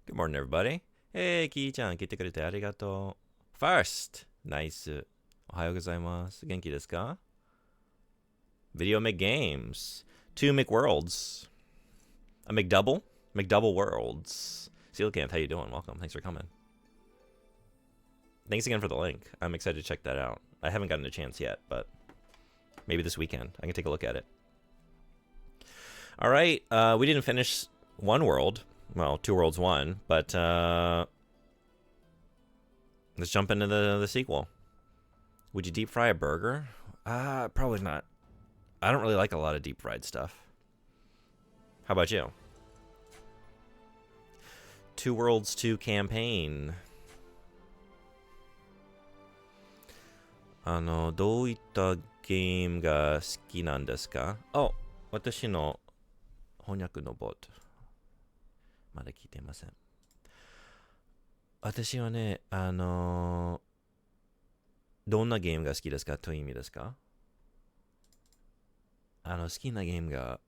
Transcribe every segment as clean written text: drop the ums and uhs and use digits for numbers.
Good morning, everybody. Hey, キーちゃん、来てくれてありがとう。First, nice. おはようございます。元気ですか Video McGames. Two McWorlds. A McDouble? McDouble Worlds. Sealcamp, how you doing? Welcome. Thanks for coming. Thanks again for the link. I'm excited to check that out. I haven't gotten a chance yet, but maybe this weekend I can take a look at it. All right, we didn't finish one world. Well, two worlds one, but let's jump into the sequel. Would you deep fry a burger? Probably not. I don't really like a lot of deep fried stuff. How about you? Two Worlds 2 campaign. どういったゲームが好きなんですか？私の翻訳のボット。まだ聞いてません。私はね、どんなゲームが好きですかという意味ですか？好きなゲームが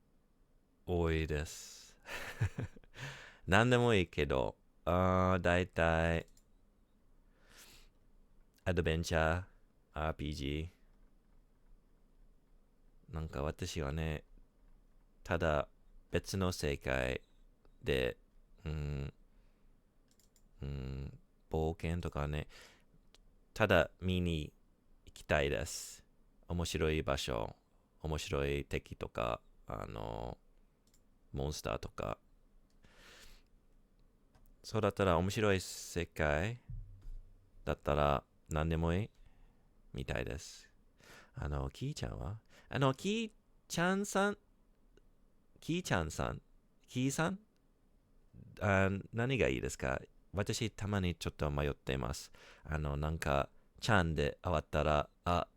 多いです。何でもいいけど、だいたいアドベンチャー、RPG。なんか私はね、ただ別の世界で、冒険とかね、ただ見に行きたいです。面白い場所、面白い敵とか、モンスターとか。そうだったら面白い世界だったら何でもいいみたいです。キーちゃんはキーちゃんさん、キーちゃんさん、キーさん何がいいですか？私たまにちょっと迷っています。なんか、ちゃんで終わったら、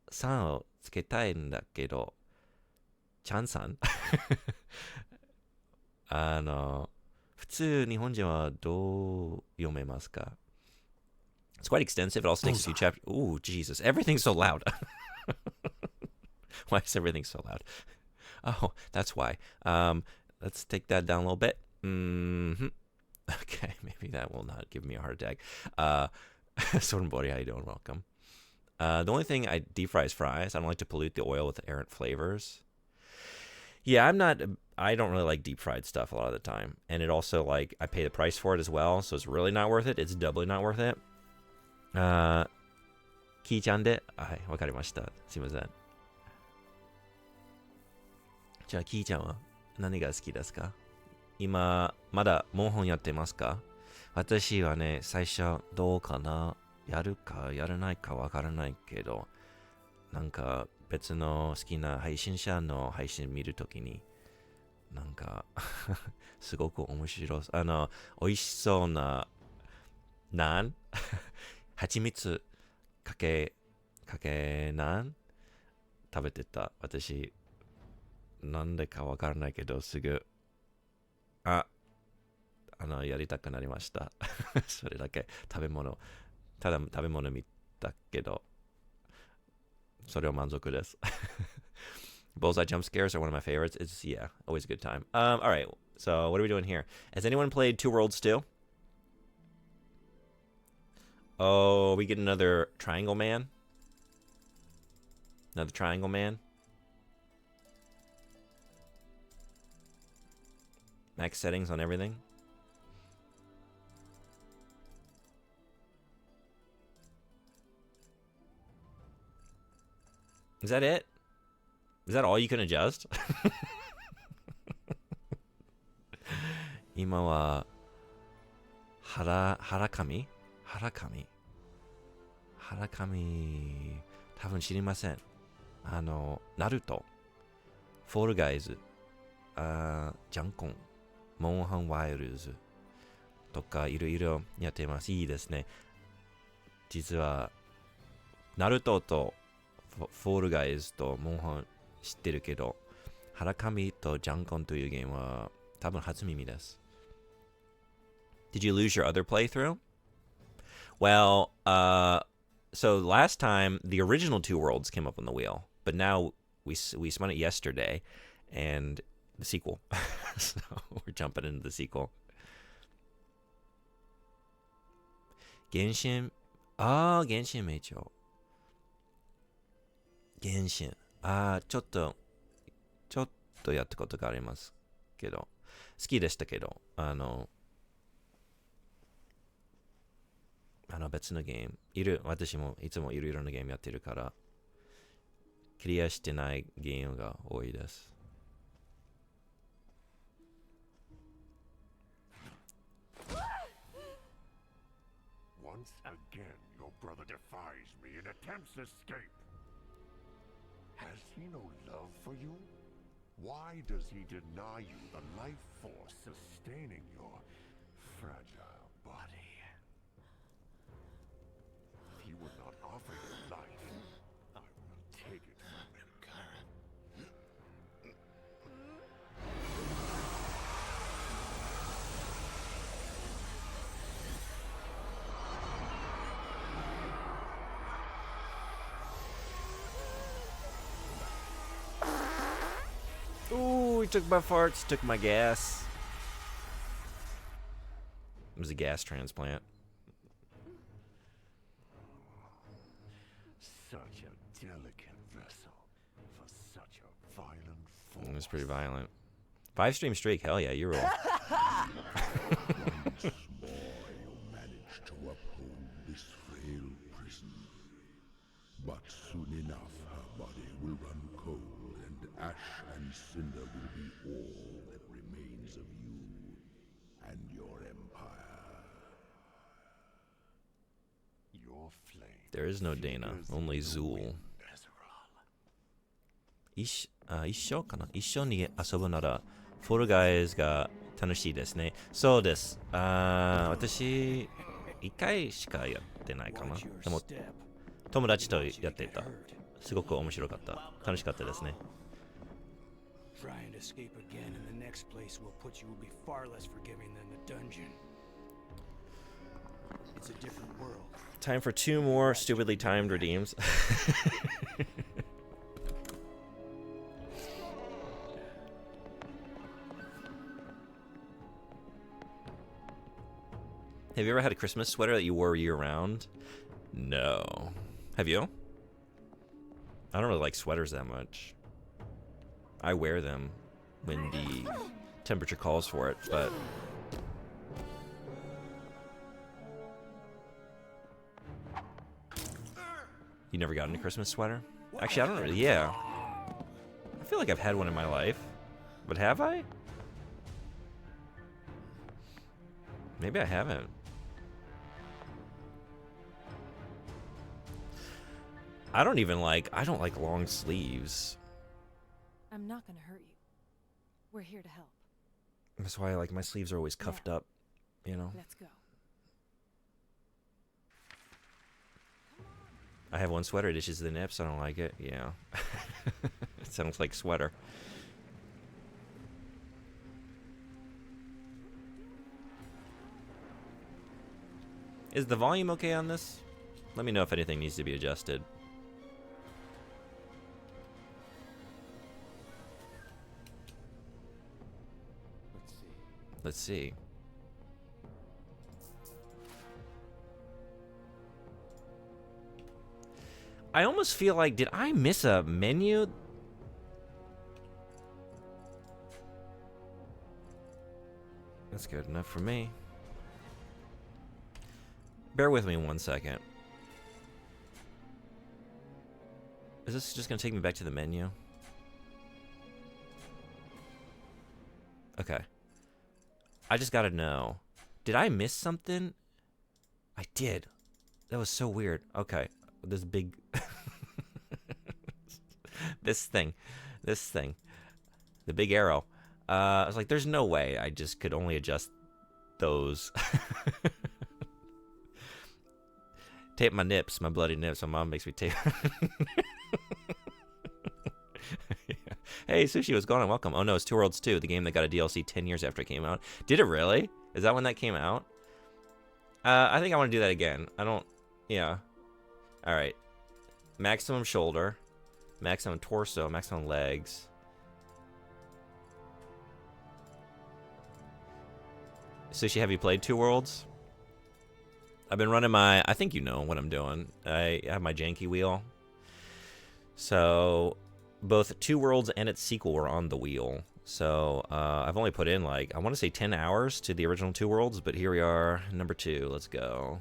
さんをつけたいんだけど、ちゃんさん普通日本人はどう読めますか？ It's quite extensive. It also takes a few chapters. Ooh, Jesus. Everything's so loud. Why is everything so loud? Oh, that's why. Let's take that down a little bit. Okay, maybe that will not give me a heart attack. Sornbori, how you doing? Welcome. The only thing I deep fry is fries. I don't like to pollute the oil with errant flavors. Yeah, I don't really like deep fried stuff a lot of the time. And it also, like, I pay the price for it as well, so it's really not worth it. It's doubly not worth it. キーちゃんで、はい、わかりました。すいません。じゃあ、キーちゃんは何が好きですか？今、まだモンハンやってますか？私はね、最初どうかな？やるかやらないかわからないけど、なんか別の好きな配信者の配信見るときに、なんかすごく面白い。美味しそうな、蜂蜜かけ食べてた。私、なんでかわからないけど、すぐ、やりたくなりました。それだけただ食べ物見たけど、それは満足です。Bullseye jump scares are one of my favorites. It's, yeah, always a good time. All right, so what are we doing here? Has anyone played Two Worlds 2? Oh, we get another Triangle Man? Another Triangle Man? Max settings on everything? Is that it? Is that all you can adjust? 今は腹髪多分知りません。ナルト、フォールガイズ、ジャンコン、モンハンワイルズとかいろいろやっています。いいですね。実は、ナルトとフォールガイズとモンハン知ってるけど、腹髪とジャンコンというゲームは多分初耳です。Did you lose your other playthrough? Well, so last time the original Two Worlds came up on the wheel, but now we spun it yesterday, and the sequel. So we're jumping into the sequel. 原神、原神めいちょ。原神。ちょっとやったことがありますけど、好きでしたけど、別のゲーム、私もいつもいろいろなゲームやってるから、クリアしてないゲームが多いです。Once again, your brother defies me and attempts escape. Has he no love for you? Why does he deny you the life force sustaining your fragile body? If he would not offer you life, I will take it from him. Ooh, he took my farts, took my gas. It was a gas transplant. Such a delicate vessel for such a violent force. It was pretty violent. 5-stream streak, hell yeah, you roll. Once more you managed to uphold this frail prison. But soon enough her body will run cold, and ash and cinder will be all that remains of you and your empire. Your flame. There is no Dana, only Zool. 一緒かな一緒に遊ぶなら、フォールガイズが楽しいですね。そうです。私、一回しかやってないかな。でも、友達とやってた。すごく面白かった。楽しかったですね。Try and escape again, and the next place we'll put you will be far less forgiving than the dungeon. It's a different world. Time for 2 more stupidly timed redeems. Have you ever had a Christmas sweater that you wore year-round? No. Have you? I don't really like sweaters that much. I wear them when the temperature calls for it, but... You never got a Christmas sweater? Actually, I don't really... Yeah. I feel like I've had one in my life. But have I? Maybe I haven't. I don't like long sleeves. I'm not gonna hurt you. We're here to help. That's why my sleeves are always cuffed up, you know? Let's go. I have one sweater, it itches the nips, I don't like it. Yeah. It sounds like sweater. Is the volume okay on this? Let me know if anything needs to be adjusted. Let's see. I almost feel like, did I miss a menu? That's good enough for me. Bear with me 1 second. Is this just gonna take me back to the menu? Okay. I just gotta know. Did I miss something? I did. That was so weird. Okay. This big... This thing. The big arrow. I was like, there's no way I just could only adjust those. Tape my nips, my bloody nips. My mom makes me tape. Yeah. Hey, Sushi, what's going on? Welcome. Oh no, it's Two Worlds 2, the game that got a DLC 10 years after it came out. Did it really? Is that when that came out? I think I want to do that again. I don't... Yeah. Alright. Maximum shoulder. Maximum torso. Maximum legs. Sushi, have you played Two Worlds? I've been running my, I think you know what I'm doing. I have my janky wheel. So both Two Worlds and its sequel were on the wheel. So I've only put in like, I want to say 10 hours to the original Two Worlds, but here we are, number 2. Let's go.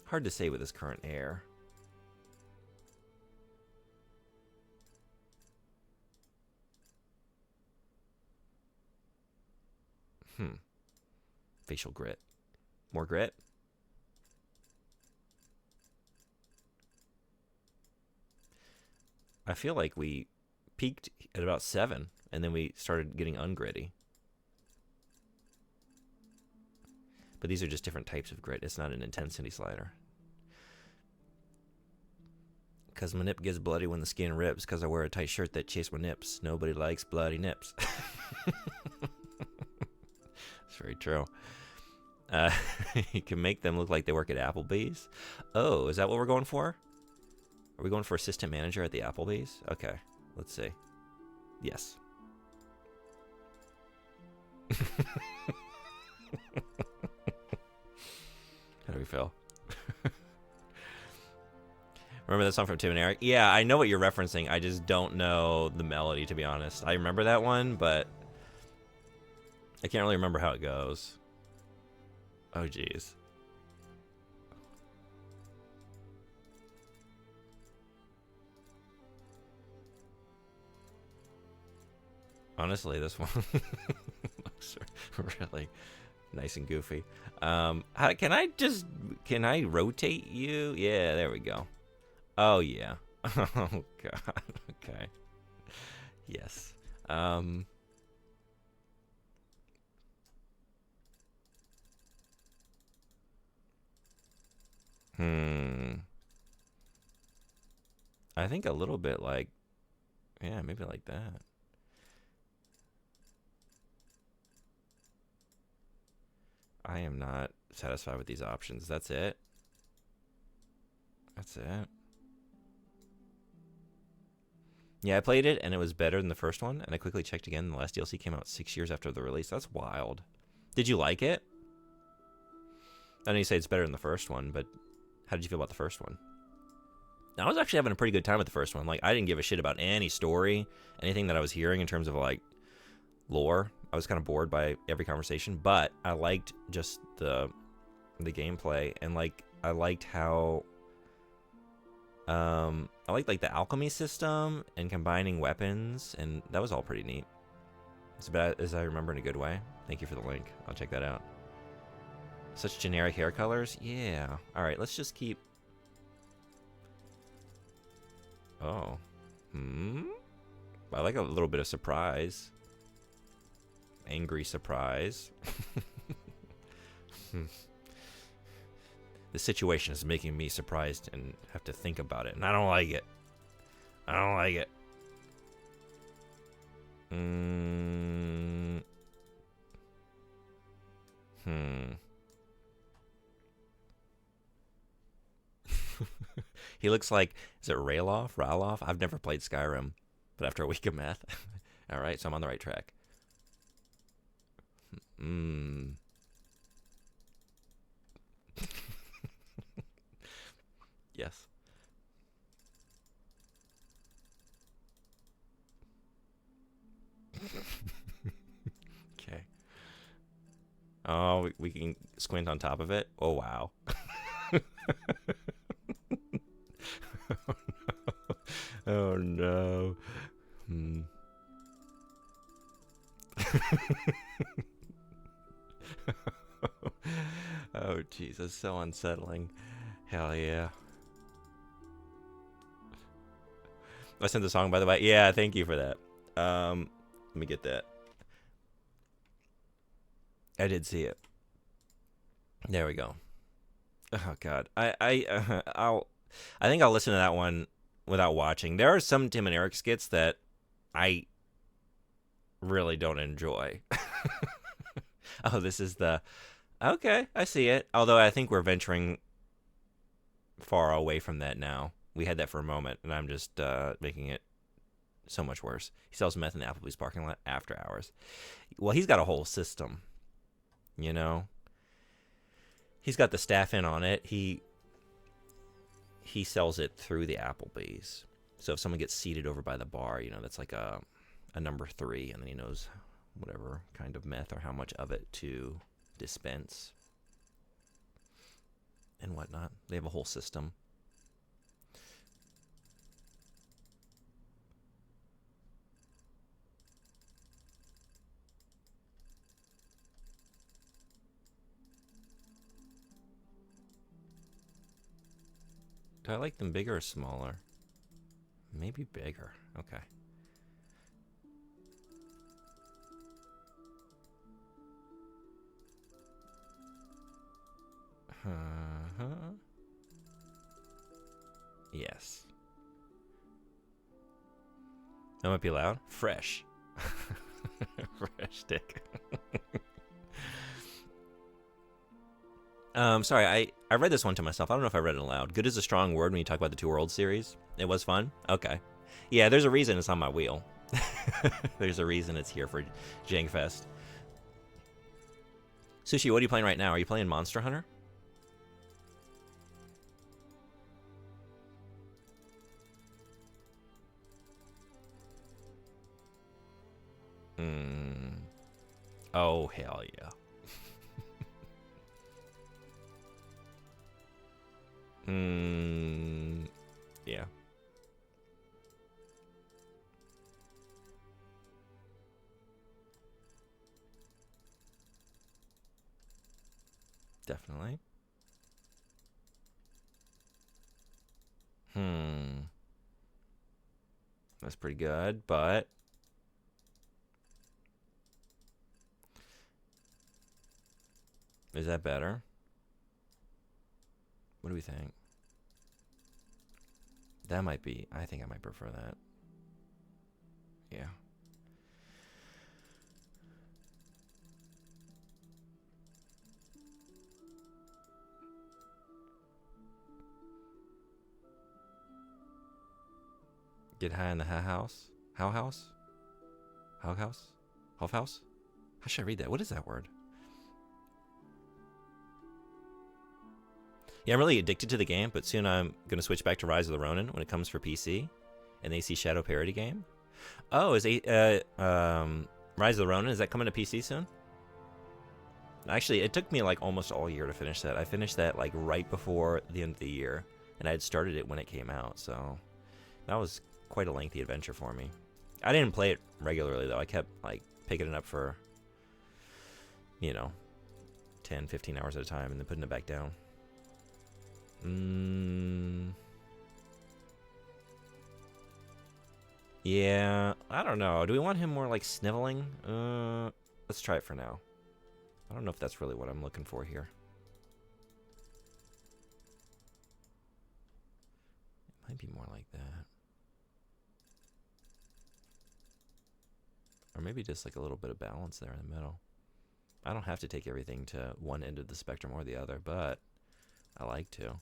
Hard to say with this current air. Facial grit. More grit? I feel like we peaked at about 7, and then we started getting ungritty. But these are just different types of grit. It's not an intensity slider. Because my nip gets bloody when the skin rips, because I wear a tight shirt that chase my nips. Nobody likes bloody nips. It's very true. You can make them look like they work at Applebee's. Oh, is that what we're going for? Are we going for assistant manager at the Applebee's? Okay, let's see. Yes. How do we feel? Remember that song from Tim and Eric? Yeah, I know what you're referencing. I just don't know the melody, to be honest. I remember that one, but I can't really remember how it goes. Oh, geez. Honestly, this one looks really nice and goofy. Can I rotate you? Yeah, there we go. Oh, yeah. Oh, God. Okay. Yes. I think a little bit like, yeah, maybe like that. I am not satisfied with these options. That's it. That's it. Yeah, I played it, and it was better than the first one, and I quickly checked again. The last DLC came out 6 years after the release. That's wild. Did you like it? I know you say it's better than the first one, but how did you feel about the first one? I was actually having a pretty good time with the first one. Like, I didn't give a shit about any story, anything that I was hearing in terms of, like, lore. I was kind of bored by every conversation, but I liked just the gameplay, and, like, I liked how... I liked, like, the alchemy system and combining weapons, and that was all pretty neat. As bad as I remember in a good way. Thank you for the link. I'll check that out. Such generic hair colors? Yeah. Alright, let's just keep... Oh. I like a little bit of surprise. Angry surprise. The situation is making me surprised and have to think about it, and I don't like it. I don't like it. He looks like, is it Ralof? Ralof? I've never played Skyrim, but after a week of math. Alright, so I'm on the right track. Yes. Okay. Oh, we can squint on top of it? Oh, wow. Oh, no. Oh, jeez, that's so unsettling. Hell yeah. I sent the song, by the way. Yeah, thank you for that. Let me get that. I did see it. There we go. Oh God, I think I'll listen to that one without watching. There are some Tim and Eric skits that I really don't enjoy. Oh, this is the... Okay, I see it. Although I think we're venturing far away from that now. We had that for a moment, and I'm just making it so much worse. He sells meth in the Applebee's parking lot after hours. Well, he's got a whole system, you know. He's got the staff in on it. He sells it through the Applebee's. So if someone gets seated over by the bar, you know, that's like a number 3, and then he knows whatever kind of meth or how much of it to dispense and whatnot. They have a whole system. Do I like them bigger or smaller? Maybe bigger. Okay. Yes. That might be loud. Fresh. Fresh dick. Sorry, I read this one to myself. I don't know if I read it aloud. Good is a strong word when you talk about the Two Worlds series. It was fun? Okay. Yeah, there's a reason it's on my wheel. There's a reason it's here for Jangfest. Sushi, what are you playing right now? Are you playing Monster Hunter? Oh, hell yeah. Yeah. Definitely. That's pretty good, but is that better? What do we think? That might be. I think I might prefer that. Yeah. Get high in the house? How house? How house? Huff house? How should I read that? What is that word? Yeah, I'm really addicted to the game, but soon I'm going to switch back to Rise of the Ronin when it comes for PC. And AC Shadow parody game. Oh, is Rise of the Ronin, is that coming to PC soon? Actually, it took me like almost all year to finish that. I finished that like right before the end of the year, and I had started it when it came out, so that was quite a lengthy adventure for me. I didn't play it regularly, though. I kept like picking it up for, 10, 15 hours at a time and then putting it back down. Yeah, I don't know. Do we want him more like sniveling? Let's try it for now. I don't know if that's really what I'm looking for here. It might be more like that. Or maybe just like a little bit of balance there in the middle. I don't have to take everything to one end of the spectrum or the other, but I like to.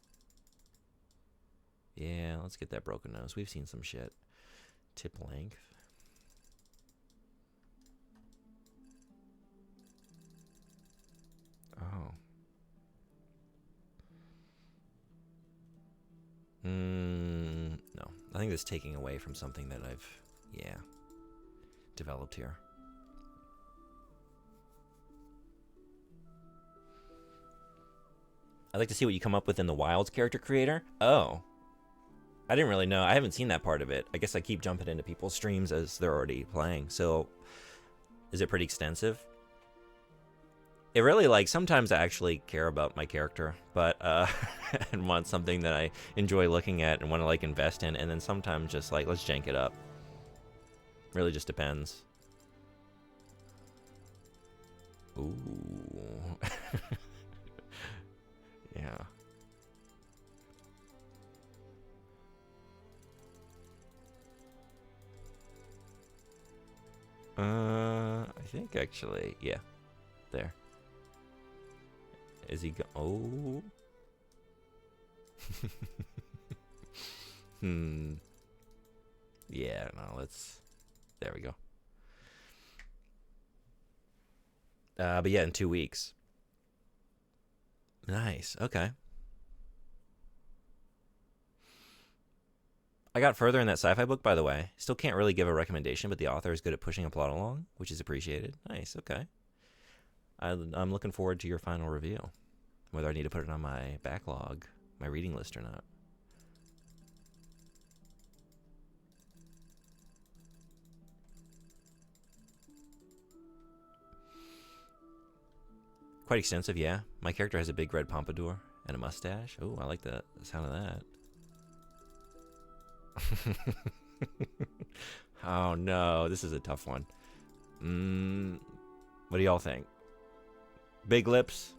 Yeah, let's get that broken nose. We've seen some shit. Tip length. Oh. No. I think that's taking away from something that I've, developed here. I'd like to see what you come up with in the Wilds character creator. Oh. I didn't really know. I haven't seen that part of it. I guess I keep jumping into people's streams as they're already playing. So, is it pretty extensive? It really, like, sometimes I actually care about my character, but, and want something that I enjoy looking at and want to, like, invest in, and then sometimes just, like, let's jank it up. Really just depends. Ooh. Yeah. I think actually, yeah. There. Is he oh. Yeah, no, let's... There we go. But yeah, in 2 weeks. Nice, okay. I got further in that sci-fi book, by the way. Still can't really give a recommendation, but the author is good at pushing a plot along, which is appreciated. Nice, okay. I'm looking forward to your final review. Whether I need to put it on my backlog, my reading list or not. Quite extensive, yeah. My character has a big red pompadour and a mustache. Oh, I like the sound of that. Oh no, this is a tough one. What do y'all think? Big lips?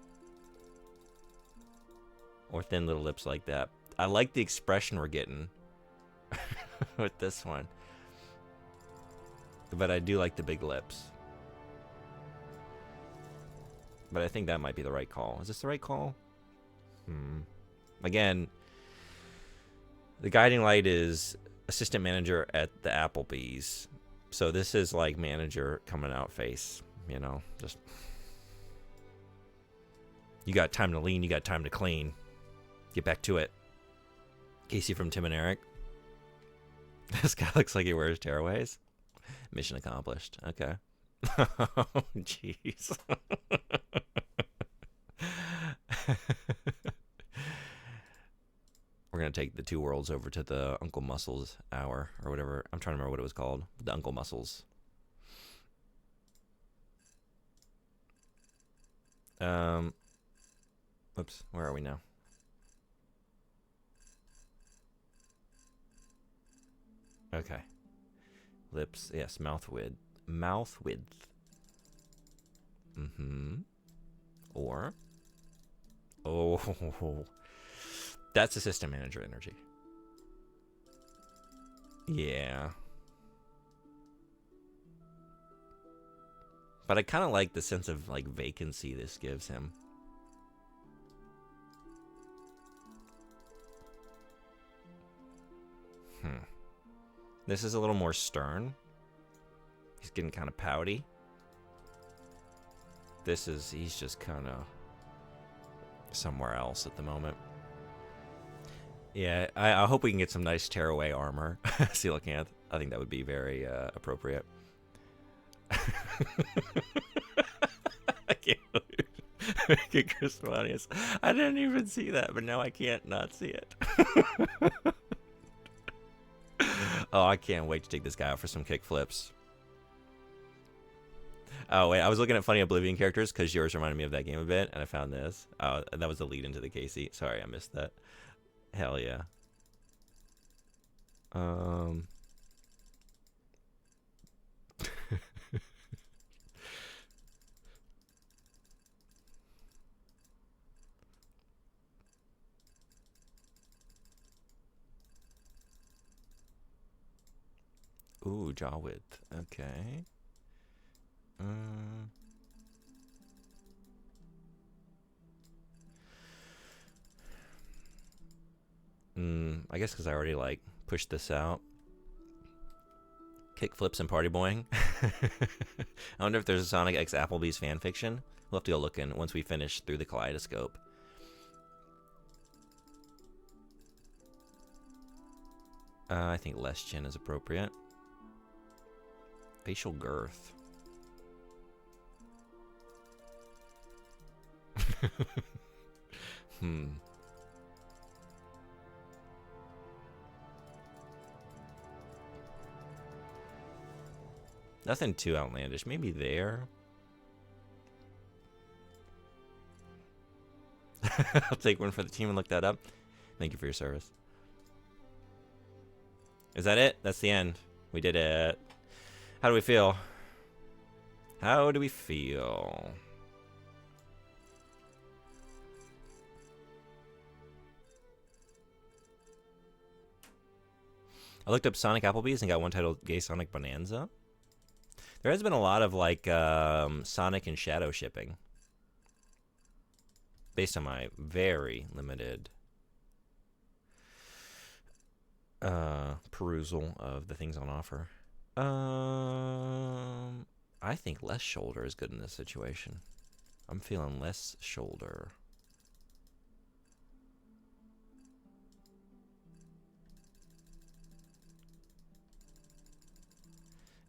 Or thin little lips like that? I like the expression we're getting with this one. But I do like the big lips. But I think that might be the right call. Is this the right call? Again, the guiding light is assistant manager at the Applebee's. So this is like manager coming out face, you know, just... You got time to lean, you got time to clean. Get back to it. Casey from Tim and Eric. This guy looks like he wears tearaways. Mission accomplished. Okay. Oh, jeez. We're going to take the two worlds over to the Uncle Muscles hour or whatever. I'm trying to remember what it was called. The Uncle Muscles. Oops, where are we now? Okay. Lips, yes, mouth width. Mouth width. Or... Oh... That's assistant manager energy. Yeah. But I kind of like the sense of, like, vacancy this gives him. This is a little more stern. He's getting kind of pouty. This is, he's just kind of somewhere else at the moment. Yeah, I hope we can get some nice tearaway armor. Coelacanth. I think that would be very appropriate. I can't believe Chris Melanius. I didn't even see that, but now I can't not see it. Oh, I can't wait to take this guy out for some kick flips. Oh, wait, I was looking at funny Oblivion characters because yours reminded me of that game a bit, and I found this. Oh, that was the lead into the Casey. Sorry, I missed that. Hell yeah. Ooh, jaw width. Okay. I guess because I already, like, pushed this out. Kick flips and party boing. I wonder if there's a Sonic X Applebee's fanfiction. We'll have to go look in once we finish through the Kaleidoscope. I think less chin is appropriate. Facial girth. Nothing too outlandish. Maybe there. I'll take one for the team and look that up. Thank you for your service. Is that it? That's the end. We did it. How do we feel? How do we feel? I looked up Sonic Applebee's and got one titled Gay Sonic Bonanza. There has been a lot of, like, Sonic and Shadow shipping. Based on my very limited perusal of the things on offer. I think less shoulder is good in this situation. I'm feeling less shoulder.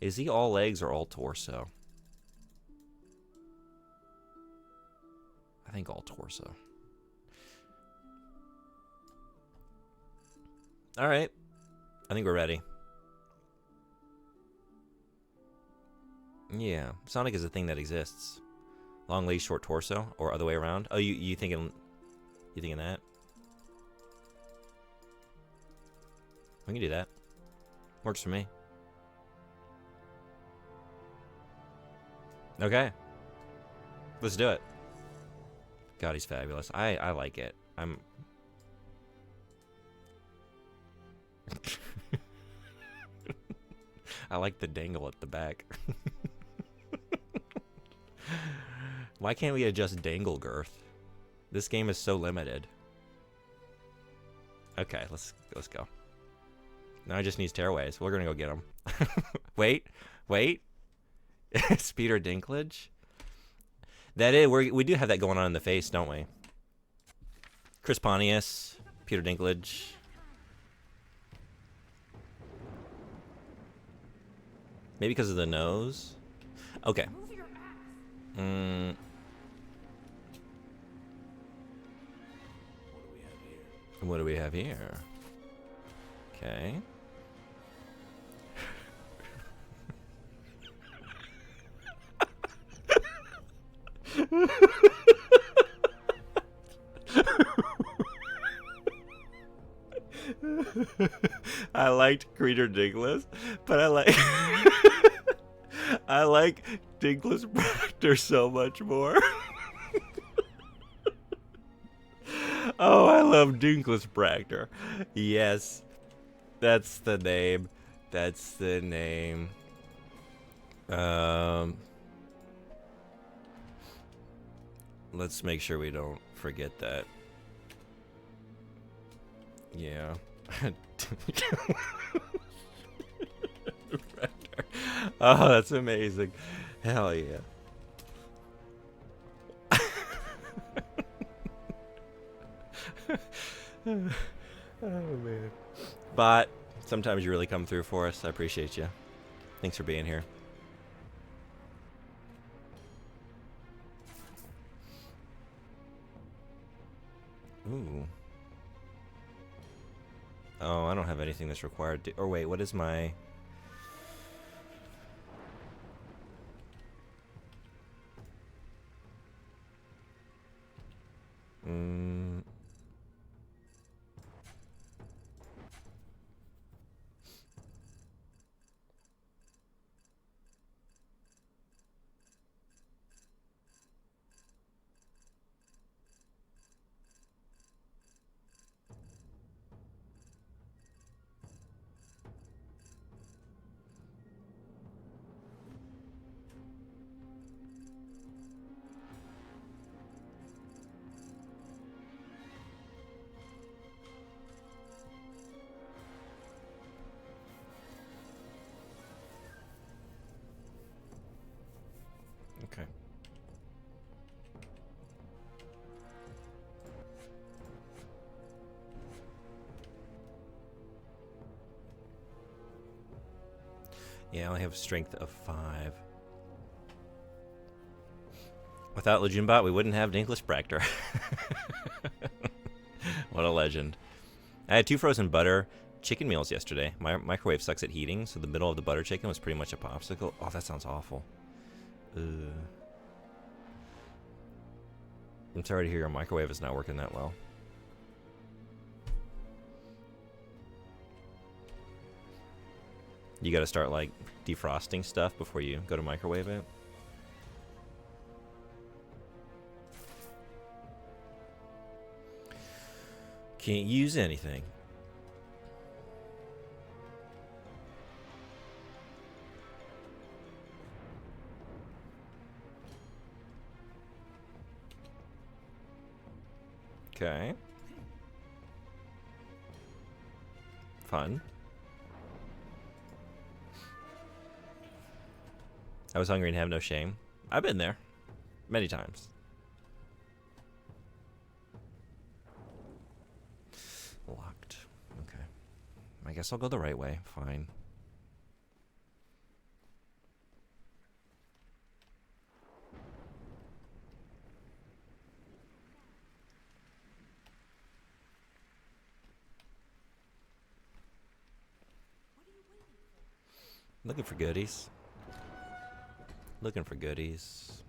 Is he all legs or all torso? I think all torso. All right. I think we're ready. Yeah, Sonic is a thing that exists. Long legs, short torso, or other way around. Oh, you thinking that? We can do that. Works for me. Okay. Let's do it. God, he's fabulous. I like it. I like the dangle at the back. Why can't we adjust dangle girth? This game is so limited. Okay, let's go. Now I just need tearaways. We're gonna go get them. Wait. It's Peter Dinklage. That is, we do have that going on in the face, don't we? Chris Pontius, Peter Dinklage. Maybe because of the nose. Okay. What do we have here? Okay. I liked Peter Dinklage, but I like I like Dinklage Proctor so much more. Oh, I love Dinklage Proctor. Yes, that's the name. That's the name. Let's make sure we don't forget that. Yeah. Oh, that's amazing. Hell yeah. Oh, man. But sometimes you really come through for us. I appreciate you. Thanks for being here. Ooh. Oh, I don't have anything that's required to... Or wait, what is my... Okay. Yeah, I only have strength of 5. Without Legion-Bot, we wouldn't have Dinklage Proctor. What a legend. I had 2 frozen butter chicken meals yesterday. My microwave sucks at heating, so the middle of the butter chicken was pretty much a popsicle. Oh, that sounds awful. I'm sorry to hear your microwave is not working that well. You gotta start, like, defrosting stuff before you go to microwave it. Can't use anything. Okay. Fun. I was hungry and have no shame. I've been there. Many times. Locked. Okay. I guess I'll go the right way. Fine. Looking for goodies. Looking for goodies.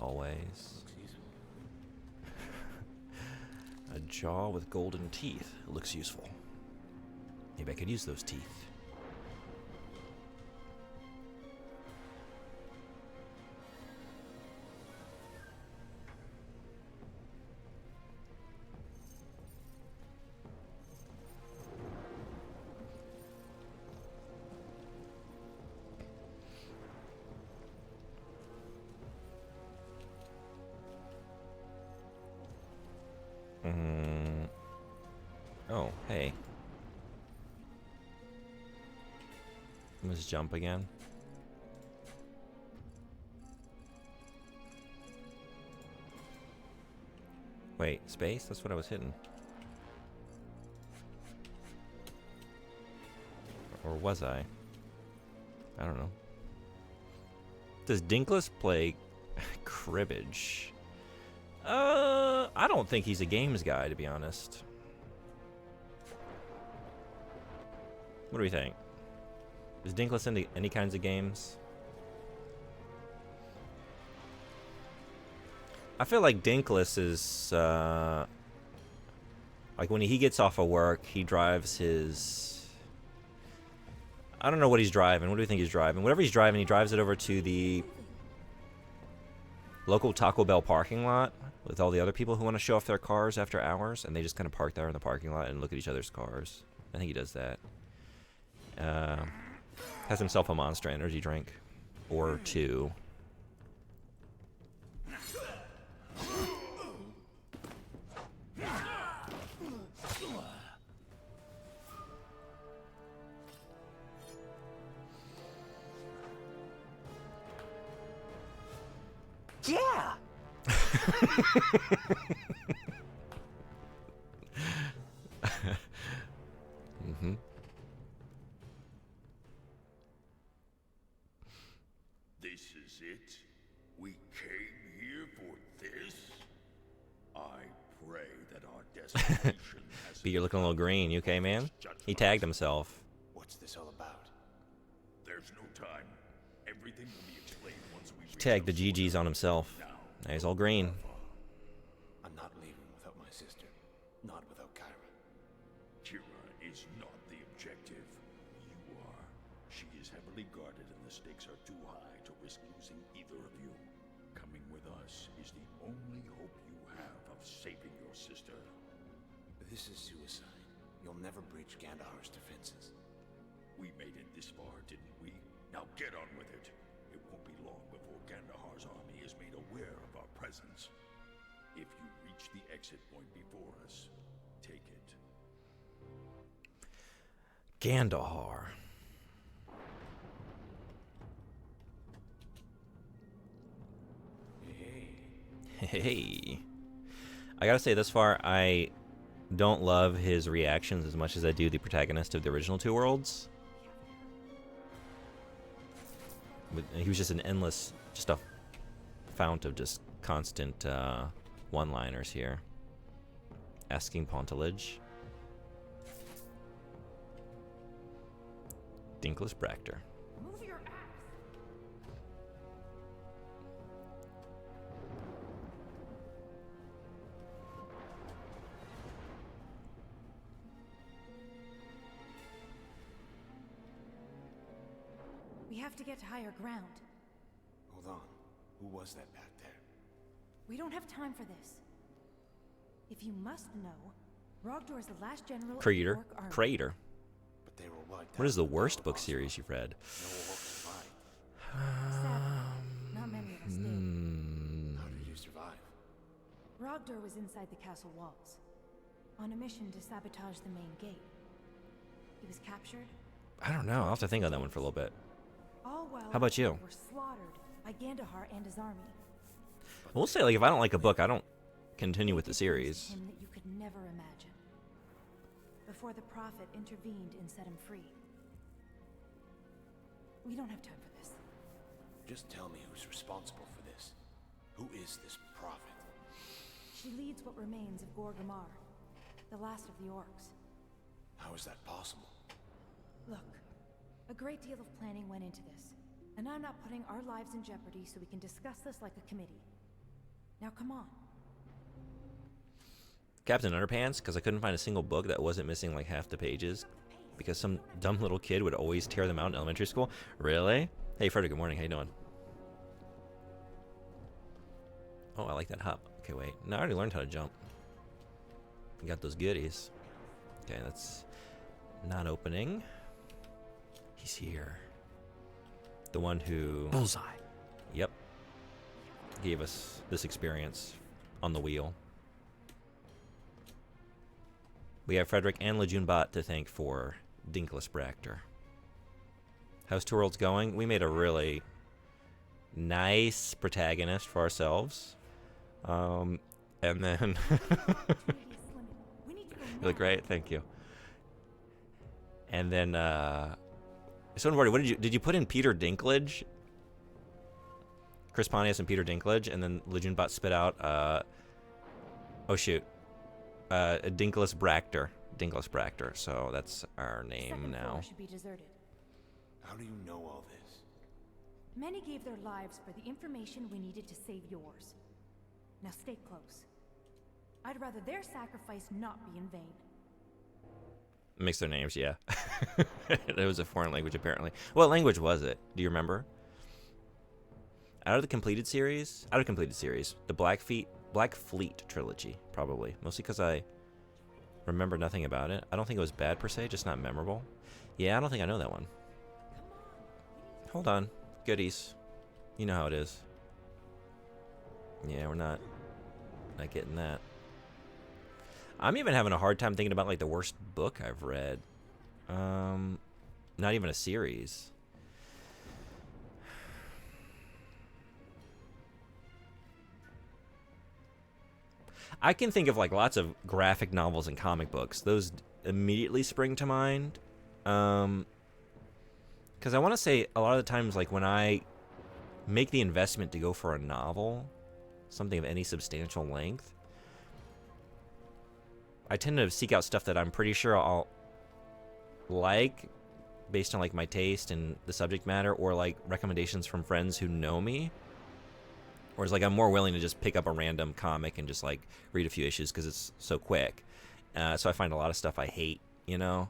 Always. A jaw with golden teeth. It looks useful. Maybe I could use those teeth. Oh, hey. Let's jump again. Wait, space? That's what I was hitting. Or was I? I don't know. Does Dinkless play cribbage? I don't think he's a games guy, to be honest. What do we think? Is Dinkless into any kinds of games? I feel like Dinkless is, like when he gets off of work, he drives his... I don't know what he's driving. What do you think he's driving? Whatever he's driving, he drives it over to the local Taco Bell parking lot with all the other people who want to show off their cars after hours, and they just kind of park there in the parking lot and look at each other's cars. I think he does that. Has himself a Monster Energy drink. Or two. Yeah! Mm-hmm. This is it? We came here for this? I pray that our destination has... But you're looking a little green. You okay, man? He tagged himself. What's this all about? There's no time. Everything will be explained once we... He tagged the GGs on himself. Now he's all green. I'm not leaving without my sister. Not without Kyra. Kira is not the objective. You are. She is heavily guarded and the stakes are too high to risk losing either of you. Coming with us is the only hope you have of saving your sister. This is suicide. You'll never breach Gandahar's defenses. We made it this far, didn't we? Now get on with it. It won't be long before Gandahar's army is made aware of our presence. If you reach the exit point before us, take it. Gandahar. Hey. I gotta say, thus far, I don't love his reactions as much as I do the protagonist of the original Two Worlds. He was just an endless, just a fount of just constant one-liners here. Asking Pontilage. Dinkless Bractor. Move your ass. We have to get to higher ground. Hold on. Who was that back there? We don't have time for this. If you must know, Rogdor is the last general of the Crater. Orc army. Crater. But they were wiped What out is the in worst battle book of series you've read? No Orc survived. Sadly, not many of us did. How did you survive? Rogdor was inside the castle walls, on a mission to sabotage the main gate. He was captured. I don't know. I'll have to think on that one for a little bit. All while How about you? were slaughtered by Gandahar and his army. We'll say, like, if I don't like a book, I don't continue with the They did things series. to him that you could never imagine. Before the Prophet intervened and set him free. We don't have time for this. Just tell me who's responsible for this. Who is this prophet? She leads what remains of Gorgamar, the last of the orcs. How is that possible? Look, a great deal of planning went into this, and I'm not putting our lives in jeopardy so we can discuss this like a committee. Now come on. Captain Underpants, because I couldn't find a single book that wasn't missing like half the pages, because some dumb little kid would always tear them out in elementary school. Really? Hey, Frederick, good morning. How you doing? Oh, I like that hop. Okay, wait. No, I already learned how to jump. You got those goodies. Okay, that's not opening. He's here. The one who... Bullseye. Yep. Gave us this experience on the wheel. We have Frederick and Lejeune Bot to thank for Dinkless Bractor. How's Two Worlds going? We made a really nice protagonist for ourselves. And then... We need to go You look now. great, thank you. And then, someone wondered, what did you put in Peter Dinklage? Chris Pontius and Peter Dinklage, and then Lejeune Bot spit out, oh shoot, Dinkless Bractor. Dinkless Bractor, so that's our name Second now. floor should be deserted. How do you know all this? Many gave their lives for the information we needed to save yours. Now stay close. I'd rather their sacrifice not be in vain. Mix their names, yeah. It was a foreign language, apparently. What language was it? Do you remember? Out of the completed series? Out of completed series. The Black Fleet trilogy, probably. Mostly because I remember nothing about it. I don't think it was bad per se, just not memorable. Yeah, I don't think I know that one. Hold on. Goodies. You know how it is. Yeah, we're not getting that. I'm even having a hard time thinking about like the worst book I've read. Not even a series. I can think of like lots of graphic novels and comic books. Those immediately spring to mind. Because I want to say a lot of the times, like when I make the investment to go for a novel, something of any substantial length, I tend to seek out stuff that I'm pretty sure I'll like based on like my taste and the subject matter, or like recommendations from friends who know me. Whereas like I'm more willing to just pick up a random comic and just like read a few issues because it's so quick. So I find a lot of stuff I hate, you know?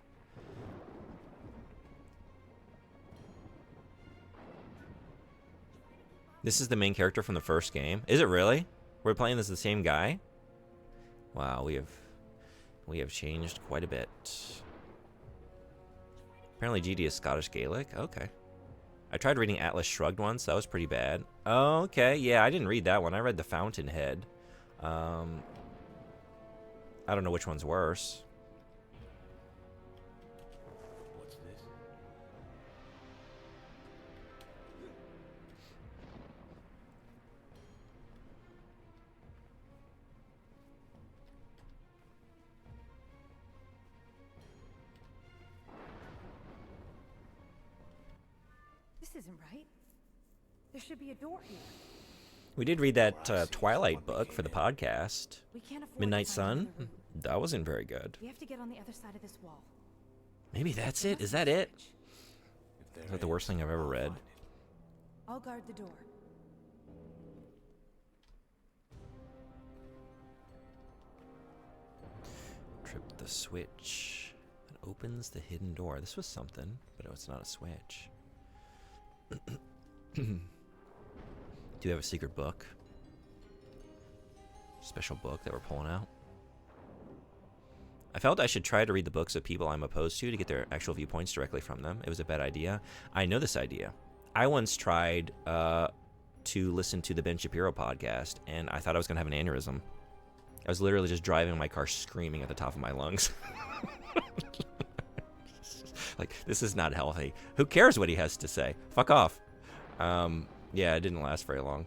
This is the main character from the first game. Is it really? We're playing as the same guy? Wow, we have changed quite a bit. Apparently GD is Scottish Gaelic. Okay. I tried reading Atlas Shrugged once. That was pretty bad. Oh, okay. Yeah, I didn't read that one. I read The Fountainhead. I don't know which one's worse. What's this? This isn't right. There should be a door here. We did read that Twilight book for the podcast. We can't afford Midnight to find Sun? another room. That wasn't very good. We have to get on the other side of this wall. Maybe that's There it? must Is be a that it? switch. If there Is that the worst thing I've ever I'll read? find it. I'll guard the door. Trip the switch that opens the hidden door. This was something, but it's not a switch. Do you have a secret book? Special book that we're pulling out? I felt I should try to read the books of people I'm opposed to get their actual viewpoints directly from them. It was a bad idea. I know this idea. I once tried to listen to the Ben Shapiro podcast, and I thought I was going to have an aneurysm. I was literally just driving my car screaming at the top of my lungs. Like, this is not healthy. Who cares what he has to say? Fuck off. Yeah, it didn't last very long.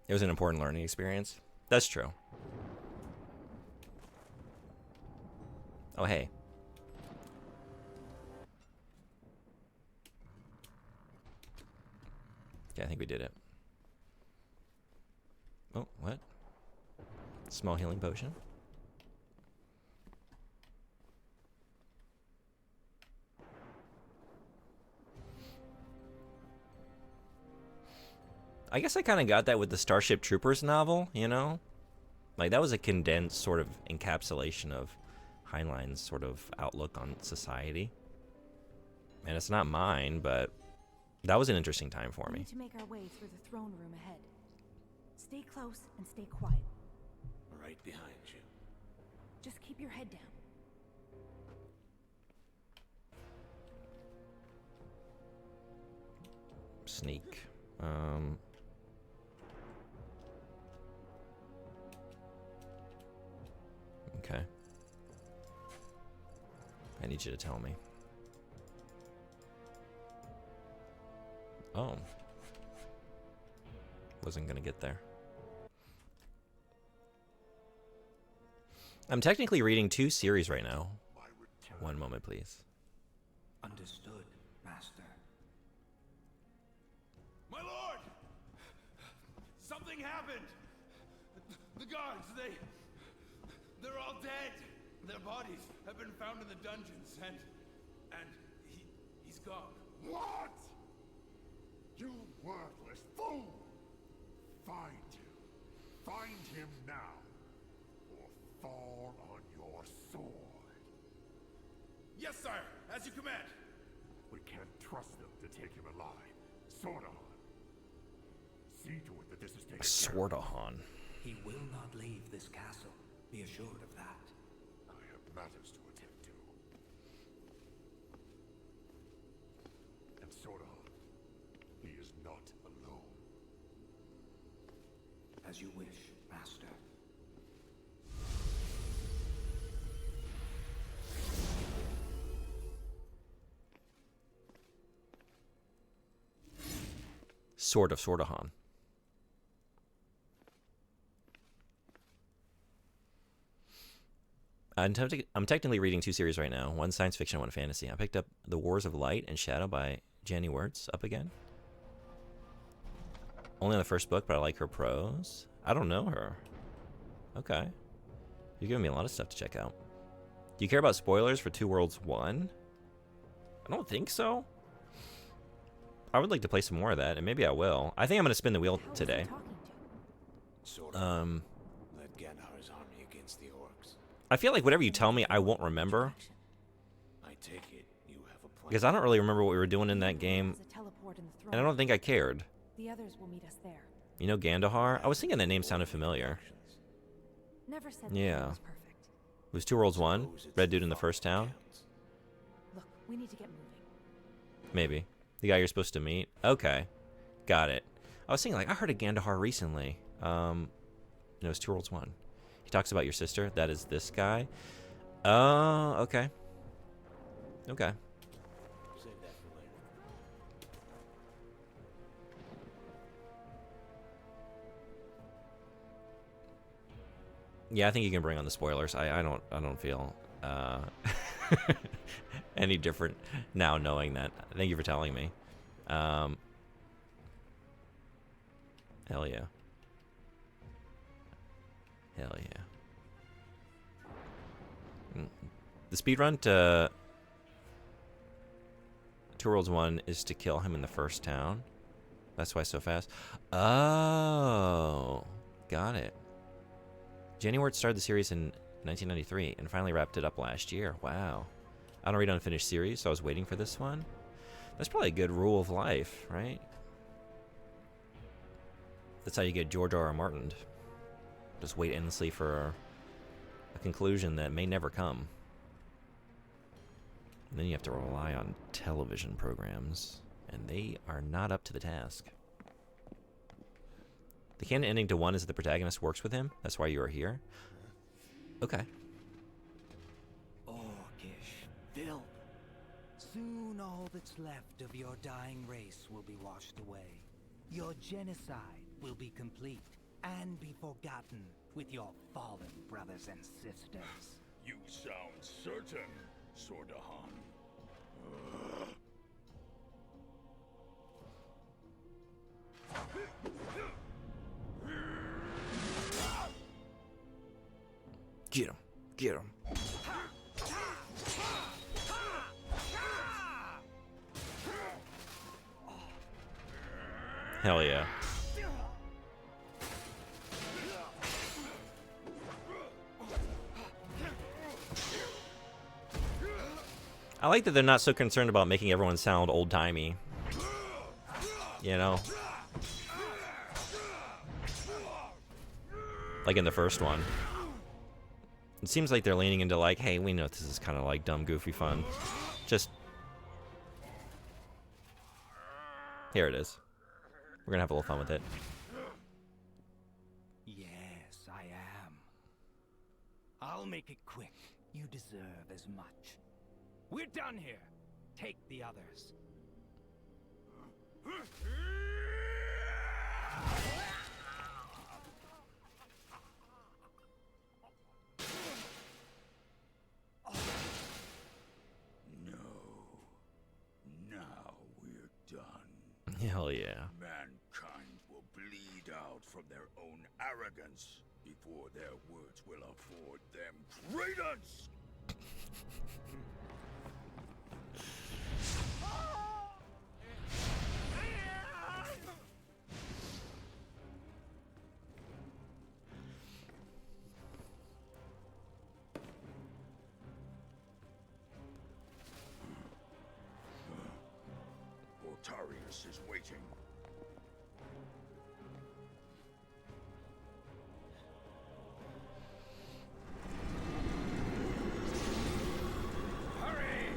It was an important learning experience. That's true. Oh, hey. Yeah, I think we did it. Oh, what? Small healing potion. I guess I kind of got that with the Starship Troopers novel, you know? Like, that was a condensed sort of encapsulation of Heinlein's sort of outlook on society. And it's not mine, but that was an interesting time for We me. need to make our way through the throne room ahead. Stay close and stay quiet. Right behind you. Just keep your head down. Sneak. Okay. I need you to tell me. Oh. Wasn't gonna get there. I'm technically reading 2 series right now. One moment, please. Understood, Master. My lord! Something happened! The guards, they're all dead! Their bodies have been found in the dungeons, and he's gone. What? You worthless fool! Find him. Find him now. Or fall on your sword. Yes, sire! As you command! We can't trust them to take him alive. Sordahan. See to it that this is taken care of. Swordahan. He will not leave this castle. Be assured of that. I have matters to attend to. And Sordahan, he is not alone. As you wish, Master. Sword of Swordahan. I'm technically reading 2 series right now. One science fiction, one fantasy. I picked up The Wars of Light and Shadow by Jenny Wirtz up again. Only on the first book, but I like her prose. I don't know her. Okay. You're giving me a lot of stuff to check out. Do you care about spoilers for Two Worlds 1? I don't think so. I would like to play some more of that, and maybe I will. I think I'm going to spin the wheel How is he today. talking to? Sort of. Led Gandhar's army against the orcs. I feel like whatever you tell me, I won't remember. Distraction. I take it you have a plan. Because I don't really remember what we were doing in that game, There's a teleport in the throne and I don't think I cared. The others will meet us there. You know Gandahar? I was thinking that name sounded familiar. Never said that Yeah. it was perfect. It was Two Worlds 1? Suppose it's Red the dude in the thought first that town? counts. Look, we need to get moving. Maybe. The guy you're supposed to meet? Okay. Got it. I was thinking, like, I heard of Gandahar recently. It was Two Worlds 1. He talks about your sister. That is this guy. Oh, okay. Okay. Save that for later. Yeah, I think you can bring on the spoilers. I don't feel any different now knowing that. Thank you for telling me. Hell yeah. Hell yeah. The speedrun to Two Worlds 1 is to kill him in the first town. That's why it's so fast. Oh, got it. Jenny Wirtz started the series in 1993 and finally wrapped it up last year. Wow. I don't read unfinished series, so I was waiting for this one. That's probably a good rule of life, right? That's how you get George R. R. Martin. Just wait endlessly for a conclusion that may never come. And then you have to rely on television programs and they are not up to the task. The canon ending to 1 is that the protagonist works with him. That's why you are here. Okay. Orcish filth. Soon all that's left of your dying race will be washed away. Your genocide will be complete and be forgotten with your fallen brothers and sisters. You sound certain, Sordahan. Get him. Get him. Hell yeah. I like that they're not so concerned about making everyone sound old-timey. You know? Like in the first one. It seems like they're leaning into like, hey, we know this is kind of like dumb, goofy fun. Just... Here it is. We're gonna have a little fun with it. Yes, I am. I'll make it quick. You deserve as much. We're done here. Take the others. Now we're done. Hell yeah. Mankind will bleed out from their own arrogance before their words will afford them credence. Portarius is waiting. Hurry!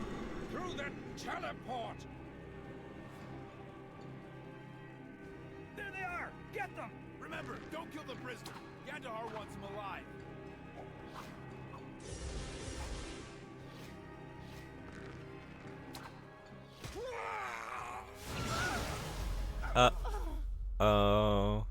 Through the teleport! There they are! Get them! Remember, don't kill the prisoner. Gandahar wants him alive. Oh.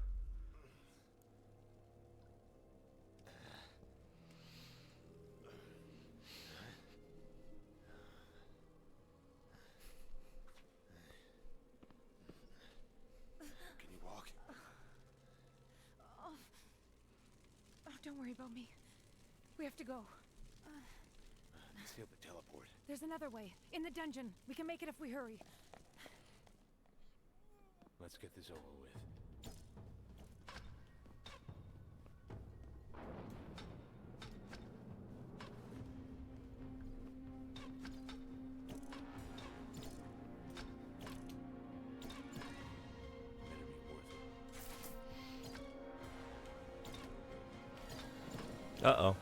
Can you walk? Oh, don't worry about me. We have to go. Let's see the teleport. There's another way. In the dungeon. We can make it if we hurry. Let's get this over with. Better be worth it. Uh-oh.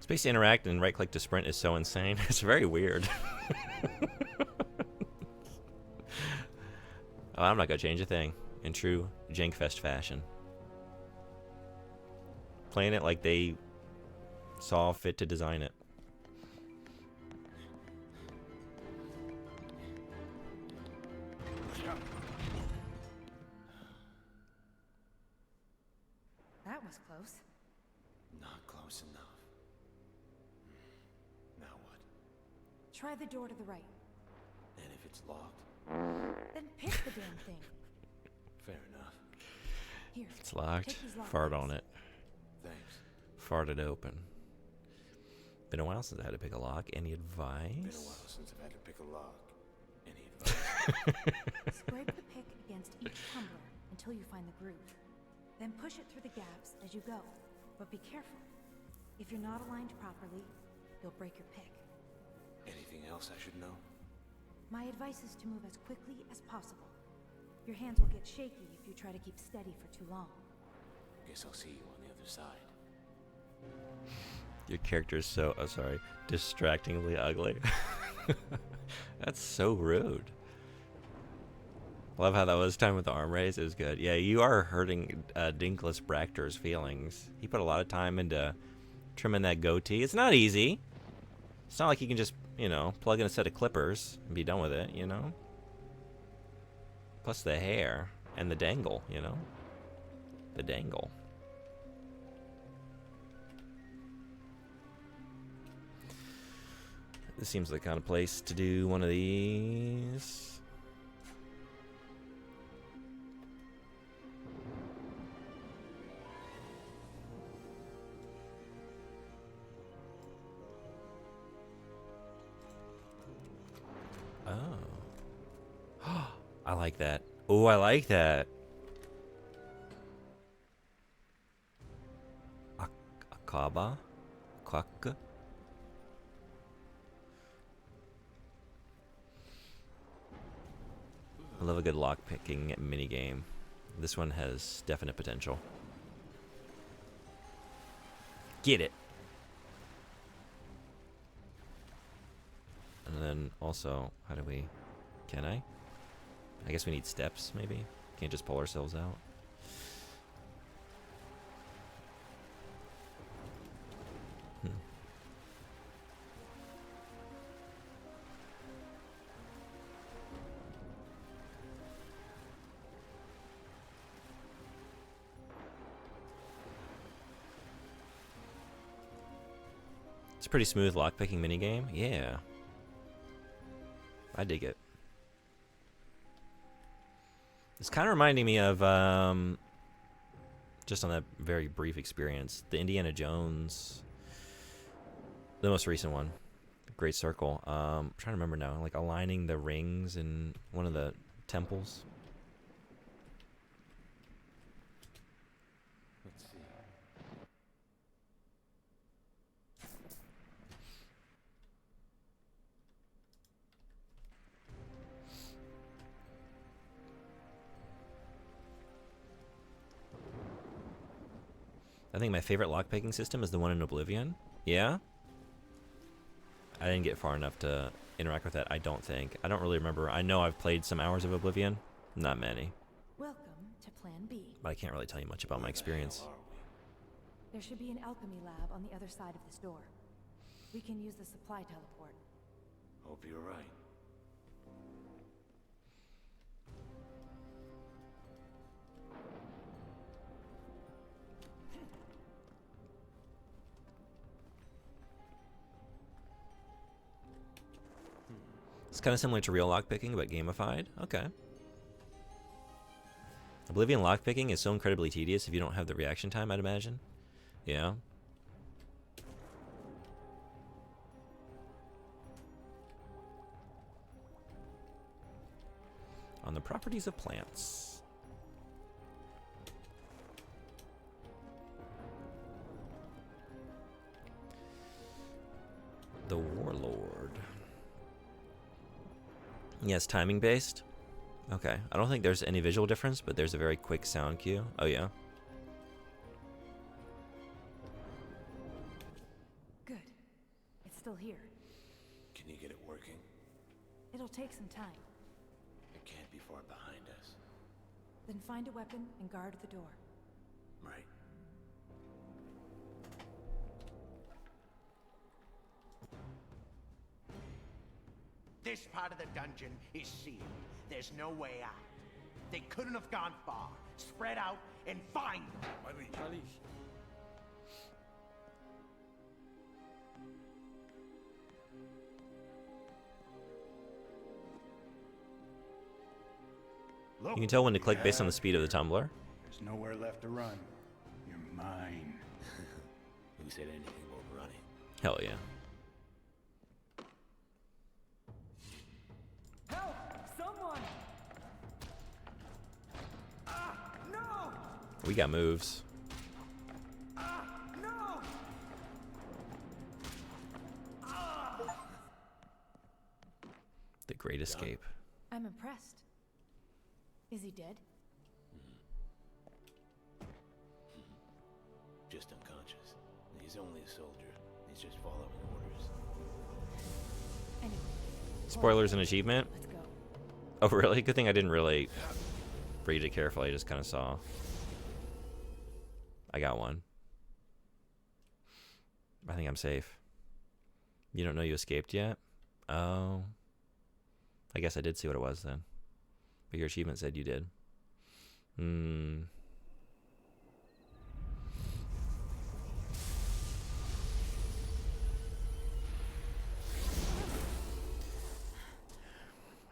Space to interact and right-click to sprint is so insane. It's very weird. Oh, I'm not gonna change a thing in true Jankfest fashion. Playing it like they saw fit to design it. That was close. Not close enough. Now what? Try the door to the right. And if it's locked? Then pick the damn thing. Fair enough. Here. It's locked. Take these lock Fart picks. on it. Thanks. Fart it open. Been a while since I had to pick a lock. Any advice? Been a while since I've had to pick a lock. Any advice? Scrape the pick against each tumbler until you find the groove. Then push it through the gaps as you go. But be careful. If you're not aligned properly, you'll break your pick. Anything else I should know? My advice is to move as quickly as possible. Your hands will get shaky if you try to keep steady for too long. Guess I'll see you on the other side. Your character is so, oh, sorry, distractingly ugly. That's so rude. Love how that was time with the arm raise. It was good. Yeah, you are hurting Dinkless Bractor's feelings. He put a lot of time into trimming that goatee. It's not easy. It's not like you can just, you know, plug in a set of clippers and be done with it, you know? Plus the hair and the dangle, you know? The dangle. This seems like the kind of place to do one of these. Oh. I like that. Oh, I like that. Akaba? Kwak? I love a good lockpicking minigame. This one has definite potential. Get it. And then also, how do we... Can I? I guess we need steps, maybe? Can't just pull ourselves out. It's a pretty smooth lockpicking minigame. Yeah. I dig it. It's kind of reminding me of, just on that very brief experience, the Indiana Jones, the most recent one, Great Circle. I'm trying to remember now, like aligning the rings in one of the temples. Let's see. I think my favorite lockpicking system is the one in Oblivion. Yeah? I didn't get far enough to interact with that, I don't think. I don't really remember. I know I've played some hours of Oblivion. Not many. Welcome to Plan B. But I can't really tell you much about my experience. There should be an alchemy lab on the other side of this door. We can use the supply teleport. Hope you're right. It's kind of similar to real lockpicking, but gamified. Okay. Oblivion lockpicking is so incredibly tedious if you don't have the reaction time, I'd imagine. Yeah. On the properties of plants. The Warlord. Yes, timing based. Okay. I don't think there's any visual difference, but there's a very quick sound cue. Oh, yeah. Good. It's still here. Can you get it working? It'll take some time. It can't be far behind us. Then find a weapon and guard the door. Right. This part of the dungeon is sealed. There's no way out. They couldn't have gone far. Spread out and find them. You can tell when to click based on the speed of the tumbler. There's nowhere left to run. You're mine. Who said anything about running? Hell yeah. Help! Someone! No! We got moves. No! The Great Escape. I'm impressed. Is he dead? Just unconscious. He's only a soldier. He's just following orders. Anyway, Spoilers and achievement? let's go. Oh, really? Good thing I didn't really read it carefully. I just kind of saw. I got one. I think I'm safe. You don't know you escaped yet? Oh. I guess I did see what it was then. But your achievement said you did.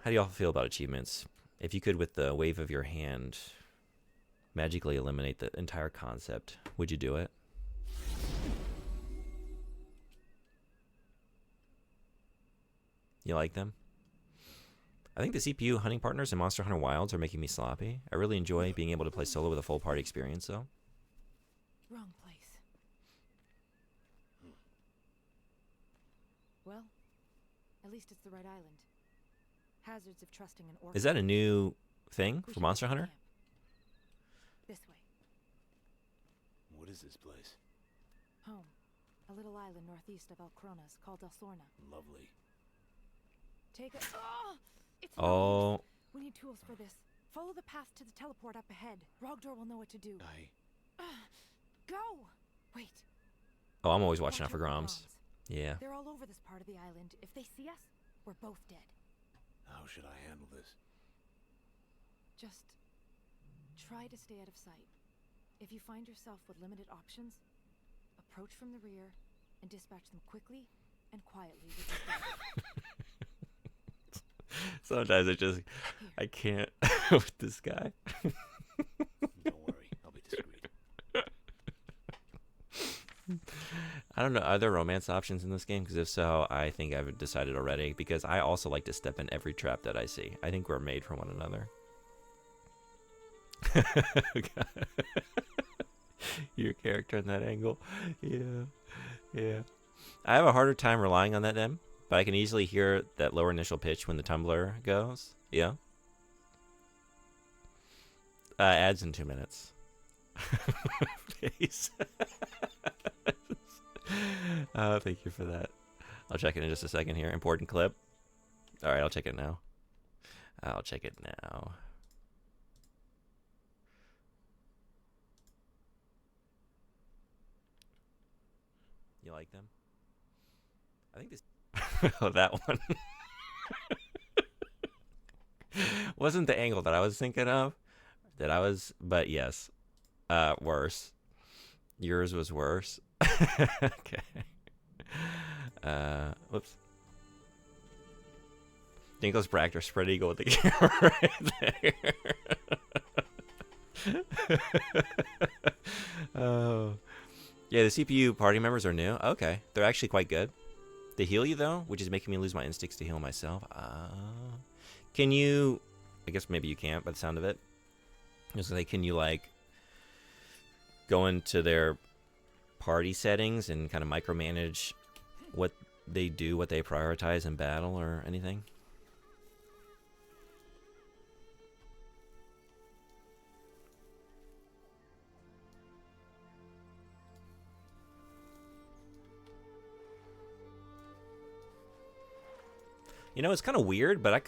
How do y'all feel about achievements? If you could, with the wave of your hand, magically eliminate the entire concept, would you do it? You like them? I think the CPU hunting partners in Monster Hunter Wilds are making me sloppy. I really enjoy being able to play solo with a full party experience, though. Wrong place. Well, at least it's the right island. Hazards of trusting an orc. Is that a new thing We for should Monster make a Hunter? camp. This way. What is this place? Home. A little island northeast of Alcronas called Elsorna. Lovely. Take a... Oh! It's Oh. roads. We need tools for this. Follow the path to the teleport up ahead. Rogdor will know what to do. Go! Wait. Oh, I'm always watching out Watch for out Groms. Yeah. They're all over this part of the island. If they see us, we're both dead. How should I handle this? Just try to stay out of sight. If you find yourself with limited options, approach from the rear and dispatch them quickly and quietly with your spear. Sometimes I can't with this guy. Don't worry, I'll be discreet. I don't know. Are there romance options in this game? Because if so, I think I've decided already. Because I also like to step in every trap that I see. I think we're made for one another. Your character in that angle. Yeah. Yeah. I have a harder time relying on that M, but I can easily hear that lower initial pitch when the tumbler goes. Yeah. Ads in 2 minutes. Please. Thank you for that. I'll check it in just a second here. Important clip. All right, I'll check it now. I'll check it now. You like them? I think this... oh, that one. Wasn't the angle that I was thinking of. But yes. Worse. Yours was worse. Okay. Whoops. Nicholas Brackter spread eagle with the camera right there. Oh. Yeah, the CPU party members are new. Okay. They're actually quite good. They heal you, though, which is making me lose my instincts to heal myself. Can you... I guess maybe you can't by the sound of it. I was gonna say, can you, like, go into their party settings and kind of micromanage what they do, what they prioritize in battle or anything? You know, it's kind of weird, but I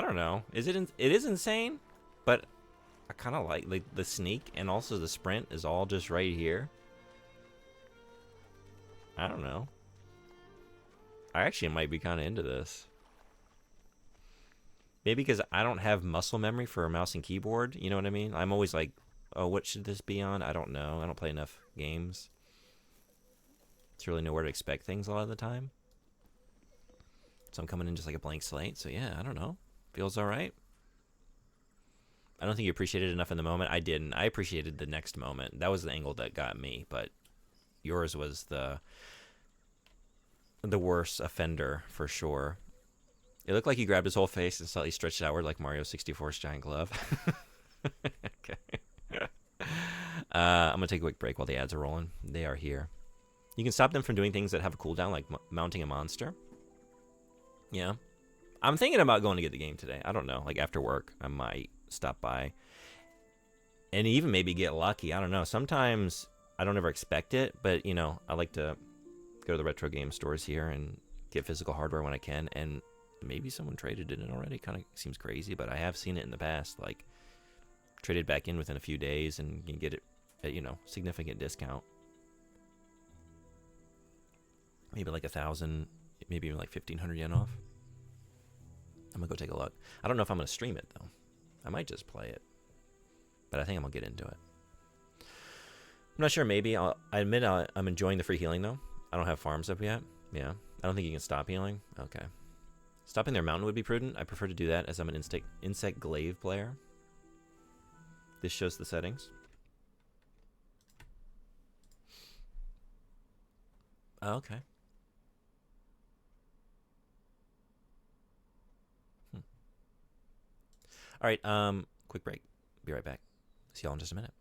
don't know. It is insane, but I kind of like the sneak and also the sprint is all just right here. I don't know. I actually might be kind of into this. Maybe because I don't have muscle memory for a mouse and keyboard. You know what I mean? I'm always like, oh, what should this be on? I don't know. I don't play enough games to really know where to expect things a lot of the time. So I'm coming in just like a blank slate. So yeah, I don't know. Feels all right. I don't think you appreciated it enough in the moment. I didn't. I appreciated the next moment. That was the angle that got me. But yours was the worst offender for sure. It looked like he grabbed his whole face and slightly stretched it outward like Mario 64's giant glove. Okay. I'm going to take a quick break while the ads are rolling. They are here. You can stop them from doing things that have a cooldown, like mounting a monster. Yeah. I'm thinking about going to get the game today. I don't know. Like after work, I might stop by. And even maybe get lucky. I don't know. Sometimes I don't ever expect it, but, you know, I like to go to the retro game stores here and get physical hardware when I can, and maybe someone traded it in already. Kind of seems crazy, but I have seen it in the past, like traded back in within a few days, and you can get it at, you know, significant discount. Maybe like 1,000, maybe even like 1,500 yen off. I'm gonna go take a look. I don't know if I'm gonna stream it though. I might just play it, but I think I'm gonna get into it. I'm not sure. Maybe I admit I'm enjoying the free healing though. I don't have farms up yet. Yeah, I don't think you can stop healing. Okay, stopping their mountain would be prudent. I prefer to do that as I'm an insect glaive player. This shows the settings. Oh, okay. All right, quick break. Be right back. See y'all in just a minute.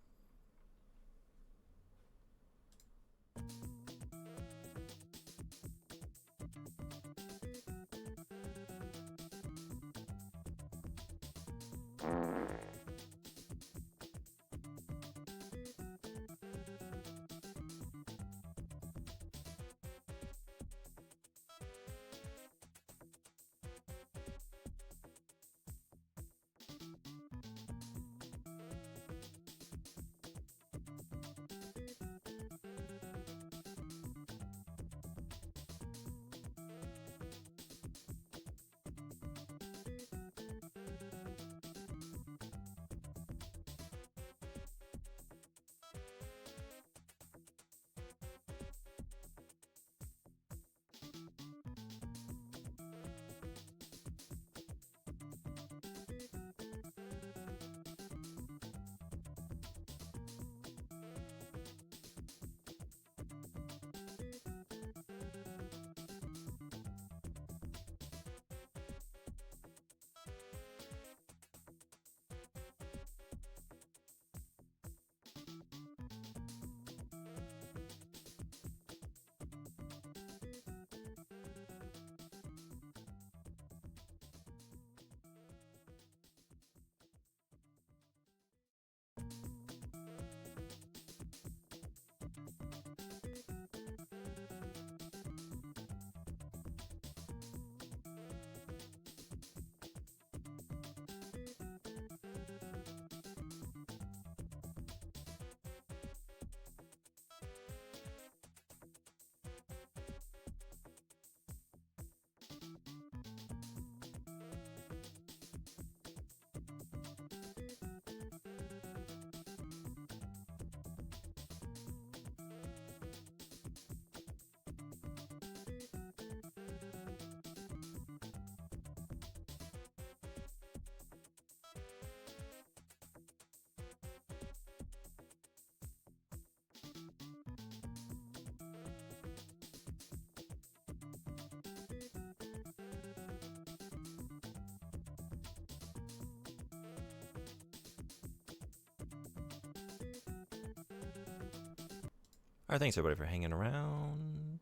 All right, thanks everybody for hanging around.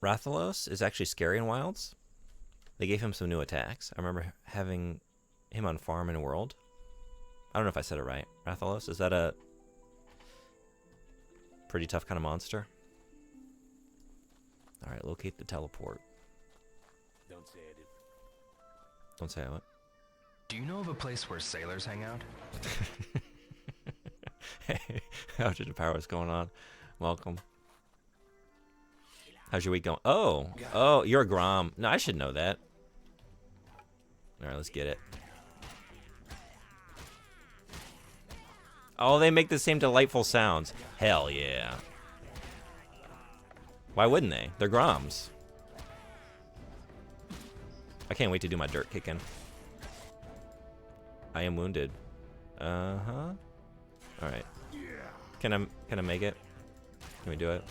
Rathalos is actually scary in Wilds. They gave him some new attacks. I remember having him on farm in World. I don't know if I said it right. Rathalos, is that a pretty tough kind of monster? All right, locate the teleport. Don't say I did. Don't say I what? Do you know of a place where sailors hang out? Hey, how's your power? What's going on? Welcome. How's your week going? Oh, you're a Grom. No, I should know that. All right, let's get it. Oh, they make the same delightful sounds. Hell yeah. Why wouldn't they? They're Groms. I can't wait to do my dirt kicking. I am wounded. Uh-huh. Alright. Can I make it? Can we do it?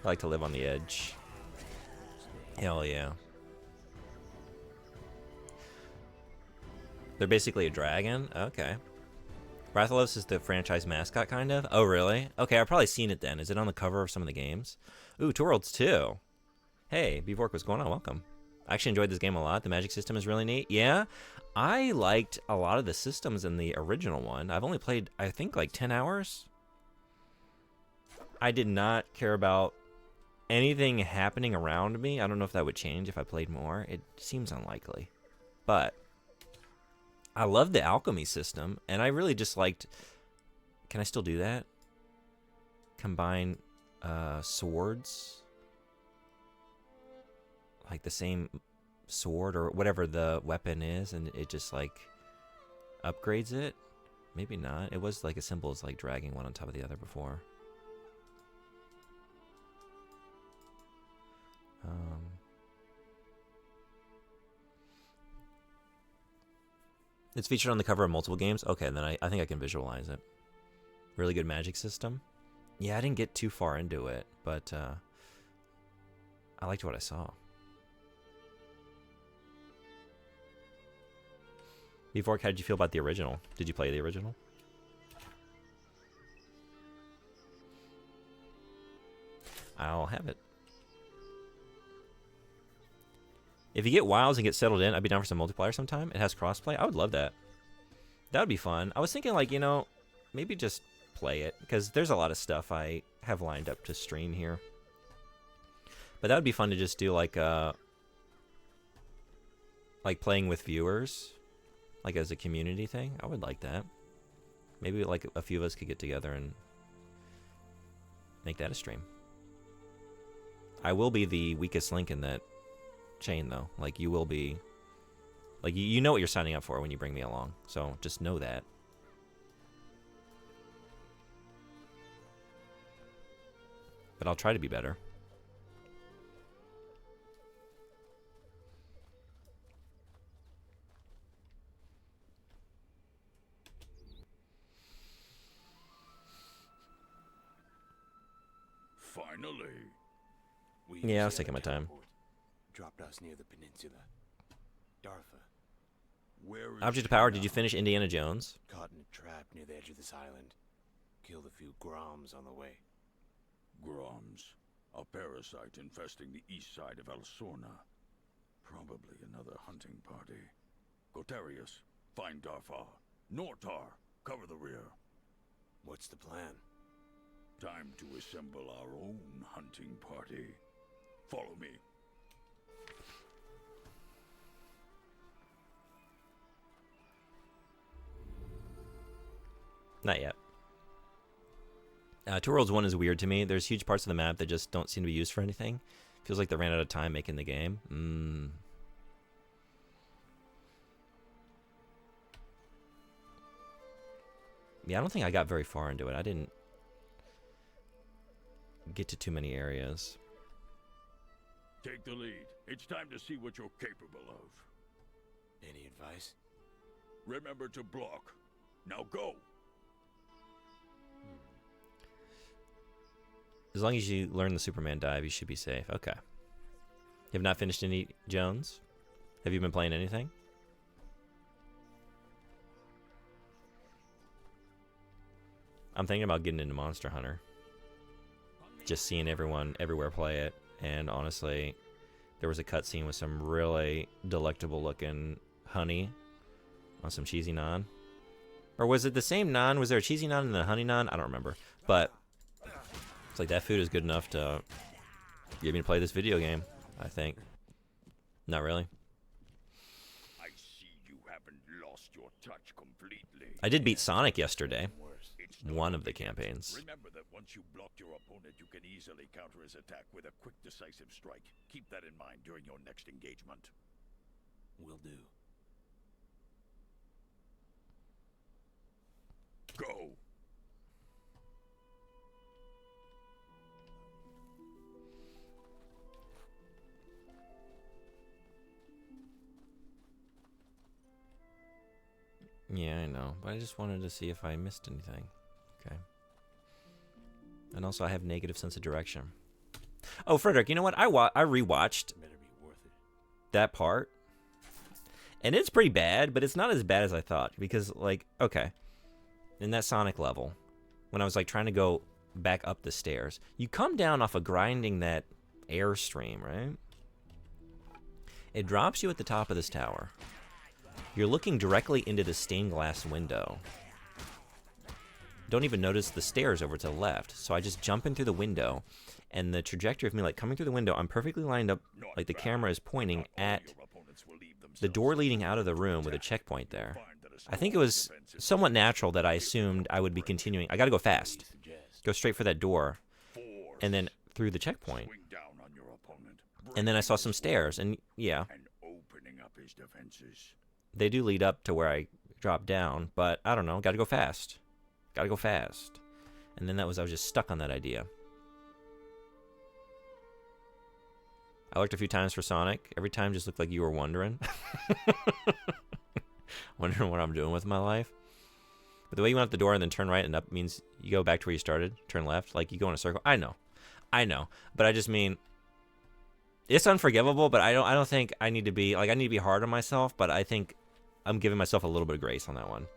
I like to live on the edge. Hell yeah. They're basically a dragon? Okay. Rathalos is the franchise mascot, kind of? Oh, really? Okay, I've probably seen it then. Is it on the cover of some of the games? Ooh, Two Worlds 2. Hey, Bevork, what's going on? Welcome. I actually enjoyed this game a lot. The magic system is really neat. Yeah? I liked a lot of the systems in the original one. I've only played, I think, like 10 hours. I did not care about anything happening around me. I don't know if that would change if I played more. It seems unlikely. But I love the alchemy system, and I really just liked... Can I still do that? Combine swords? Like the same sword or whatever the weapon is, and it just like upgrades it? Maybe not. It was like a symbol is like dragging one on top of the other before. It's featured on the cover of multiple games. Okay, then I think I can visualize it. Really good magic system. Yeah, I didn't get too far into it, but I liked what I saw. Before, how did you feel about the original? Did you play the original? I'll have it. If you get Wilds and get settled in, I'd be down for some multiplayer sometime. It has crossplay. I would love that. That would be fun. I was thinking, like, you know, maybe just play it, because there's a lot of stuff I have lined up to stream here. But that would be fun to just do, like playing with viewers, like as a community thing. I would like that. Maybe like a few of us could get together and make that a stream. I will be the weakest link in that chain, though. Like, you will be, like, you know what you're signing up for when you bring me along, so just know that. But I'll try to be better. Finally. Yeah, I was taking my time. Dropped us near the peninsula. Darfa. Where is Object of Power, did you finish Indiana Jones? Caught in a trap near the edge of this island. Killed a few Groms on the way. Groms, a parasite infesting the east side of Elsorna. Probably another hunting party. Gotarius, find Darfar. Nortar, cover the rear. What's the plan? Time to assemble our own hunting party. Follow me. Not yet. Two Worlds 1 is weird to me. There's huge parts of the map that just don't seem to be used for anything. Feels like they ran out of time making the game. Yeah, I don't think I got very far into it. I didn't get to too many areas. Take the lead. It's time to see what you're capable of. Any advice? Remember to block. Now go! As long as you learn the Superman dive, you should be safe. Okay. You have not finished any Jones? Have you been playing anything? I'm thinking about getting into Monster Hunter. Just seeing everyone everywhere play it. And honestly, there was a cutscene with some really delectable looking honey on some cheesy naan. Or was it the same naan? Was there a cheesy naan and a honey naan? I don't remember. But it's like that food is good enough to get me to play this video game, I think. Not really. I see you haven't lost your touch completely. I did beat Sonic yesterday. One of the campaigns. Remember that once you block your opponent, you can easily counter his attack with a quick, decisive strike. Keep that in mind during your next engagement. Will do. Go! Yeah, I know, but I just wanted to see if I missed anything. Okay. And also, I have negative sense of direction. Oh, Frederick, you know what? I rewatched that part, and it's pretty bad, but it's not as bad as I thought, because, like, okay, in that Sonic level, when I was, like, trying to go back up the stairs, you come down off of grinding that airstream, right? It drops you at the top of this tower. You're looking directly into the stained glass window. Don't even notice the stairs over to the left. So I just jump in through the window, and the trajectory of me, like coming through the window, I'm perfectly lined up, like the camera is pointing at the door leading out of the room with a checkpoint there. I think it was somewhat natural that I assumed I would be continuing. I gotta go fast. Go straight for that door, and then through the checkpoint. And then I saw some stairs, and yeah, they do lead up to where I dropped down, but I don't know, gotta go fast. Gotta go fast. And then I was just stuck on that idea. I looked a few times for Sonic. Every time just looked like you were wondering. Wondering what I'm doing with my life. But the way you went out the door and then turn right and up means you go back to where you started, turn left, like you go in a circle. I know. But I just mean, it's unforgivable, but I don't think I need to be, like, I need to be hard on myself, but I think I'm giving myself a little bit of grace on that one.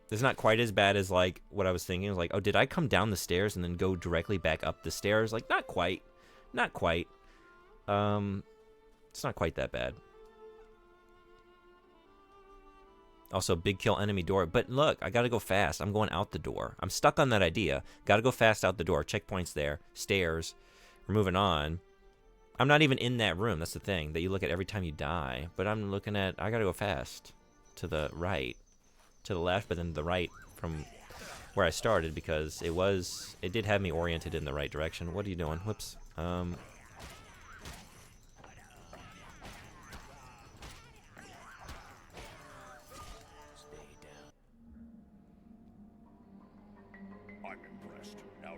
It's not quite as bad as, like, what I was thinking. It was like, oh, did I come down the stairs and then go directly back up the stairs? Like, not quite. Not quite. It's not quite that bad. Also, big kill enemy door. But look, I gotta go fast. I'm going out the door. I'm stuck on that idea. Gotta go fast out the door. Checkpoints there. Stairs. We're moving on. I'm not even in that room. That's the thing that you look at every time you die. But I'm looking at, I gotta go fast. To the right. To the left, but then the right from where I started, because it did have me oriented in the right direction. What are you doing? Whoops. But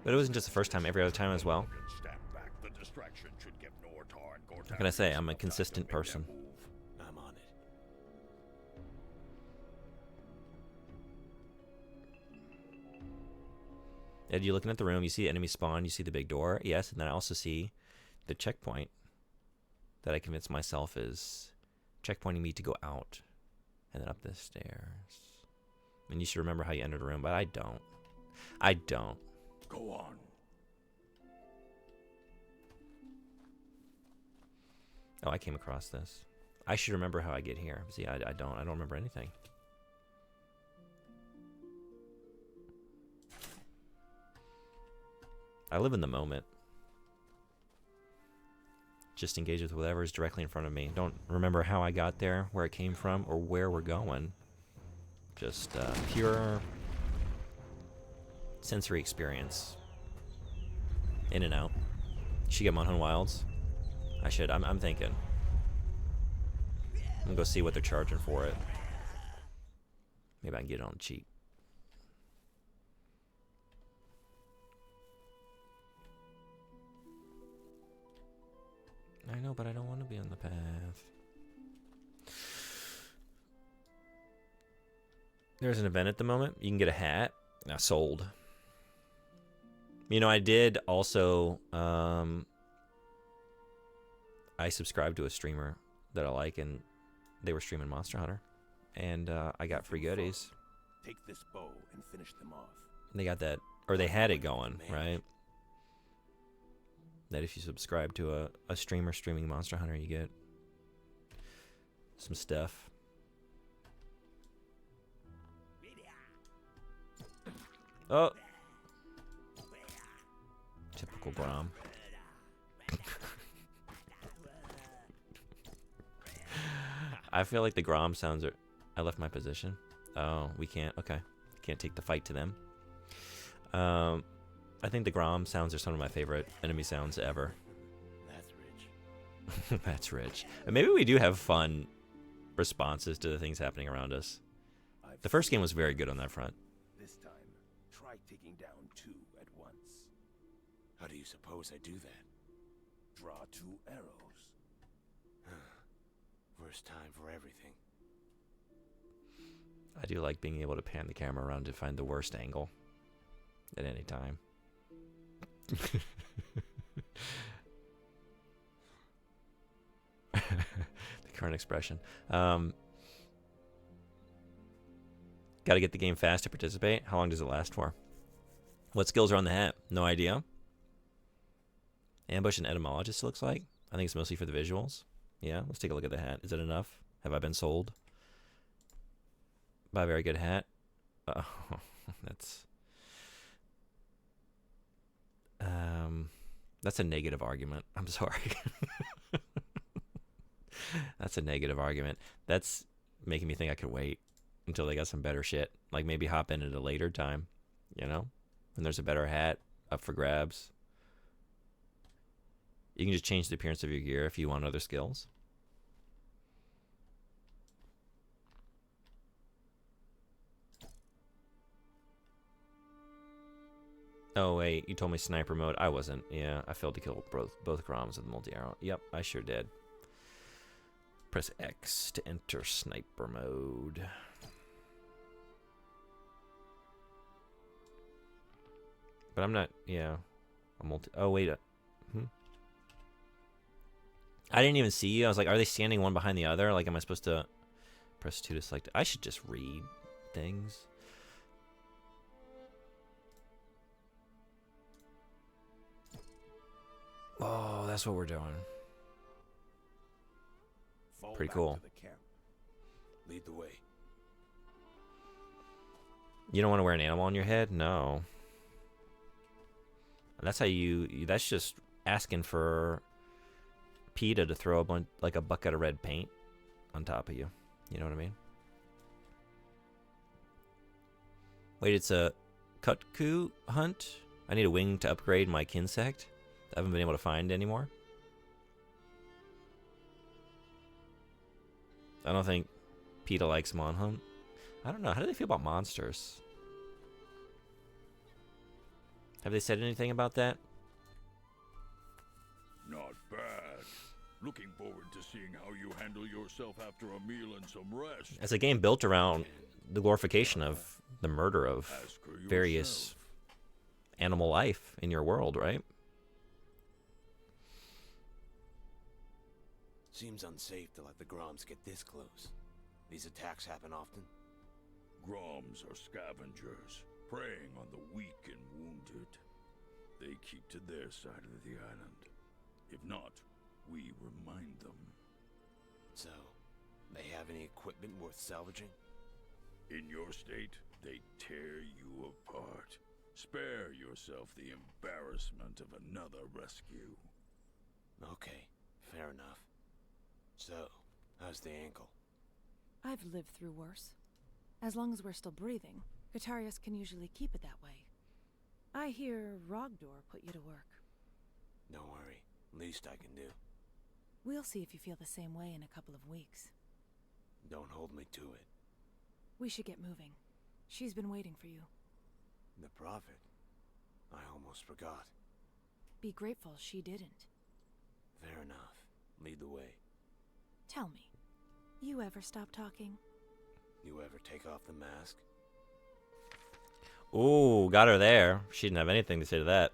it wasn't just the first time, every other time as well. What can I say? I'm a consistent person. I'm on it. Ed, you looking at the room, you see the enemy spawn, you see the big door, yes, and then I also see the checkpoint that I convinced myself is checkpointing me to go out and then up the stairs. And you should remember how you entered the room, but I don't. I don't. Go on. Oh, I came across this. I should remember how I get here. See, I don't. I don't remember anything. I live in the moment. Just engage with whatever is directly in front of me. Don't remember how I got there, where it came from, or where we're going. Just pure sensory experience. In and out. You should get Monhan Wilds. I should. I'm thinking. I'm gonna go see what they're charging for it. Maybe I can get it on cheap. I know, but I don't want to be on the path. There's an event at the moment. You can get a hat. Now sold. You know, I did also, I subscribed to a streamer that I like, and they were streaming Monster Hunter, and I got free goodies. Take this bow and finish them off. They got that, or they had it going, right? That if you subscribe to a streamer streaming Monster Hunter, you get some stuff. Oh! Typical Grom. I feel like the Grom sounds are... I left my position. Oh, we can't. Okay. Can't take the fight to them. I think the Grom sounds are some of my favorite enemy sounds ever. That's rich. That's rich. And maybe we do have fun responses to the things happening around us. The first game was very good on that front. This time, try taking down 2 at once. How do you suppose I do that? Draw 2 arrows. Worst time for everything. I do like being able to pan the camera around to find the worst angle at any time. The current expression. Got to get the game fast to participate. How long does it last for? What skills are on the hat? No idea. Ambush and etymologist looks like. I think it's mostly for the visuals. Yeah, let's take a look at the hat. Is it enough? Have I been sold? Buy a very good hat. Oh, that's a negative argument. I'm sorry. That's a negative argument. That's making me think I could wait until they got some better shit. Like maybe hop in at a later time, you know? When there's a better hat up for grabs. You can just change the appearance of your gear if you want other skills. Oh wait, you told me sniper mode. I wasn't. Yeah, I failed to kill both Groms with the multi-arrow. Yep, I sure did. Press X to enter sniper mode. But I'm not. Yeah, Oh wait. I didn't even see you. I was like, are they standing one behind the other? Like, am I supposed to press 2 to select? I should just read things. Oh, that's what we're doing. Fall Pretty back cool. to the camp. Lead the way. You don't want to wear an animal on your head? No. That's how that's just asking for PETA to throw like a bucket of red paint on top of you. You know what I mean? Wait, it's a Kutku hunt? I need a wing to upgrade my Kinsect. I haven't been able to find anymore. I don't think PETA likes Monhunt. I don't know. How do they feel about monsters? Have they said anything about that? Not bad. Looking forward to seeing how you handle yourself after a meal and some rest. It's a game built around the glorification of the murder of various animal life in your world, right? Seems unsafe to let the Groms get this close. These attacks happen often? Groms are scavengers, preying on the weak and wounded. They keep to their side of the island. If not, we remind them. So, they have any equipment worth salvaging? In your state, they tear you apart. Spare yourself the embarrassment of another rescue. Okay, fair enough. So, how's the ankle? I've lived through worse. As long as we're still breathing, Guitarius can usually keep it that way. I hear Rogdor put you to work. Don't worry. Least I can do. We'll see if you feel the same way in a couple of weeks. Don't hold me to it. We should get moving. She's been waiting for you. The Prophet? I almost forgot. Be grateful she didn't. Fair enough. Lead the way. Tell me, you ever stop talking? You ever take off the mask? Ooh, got her there. She didn't have anything to say to that.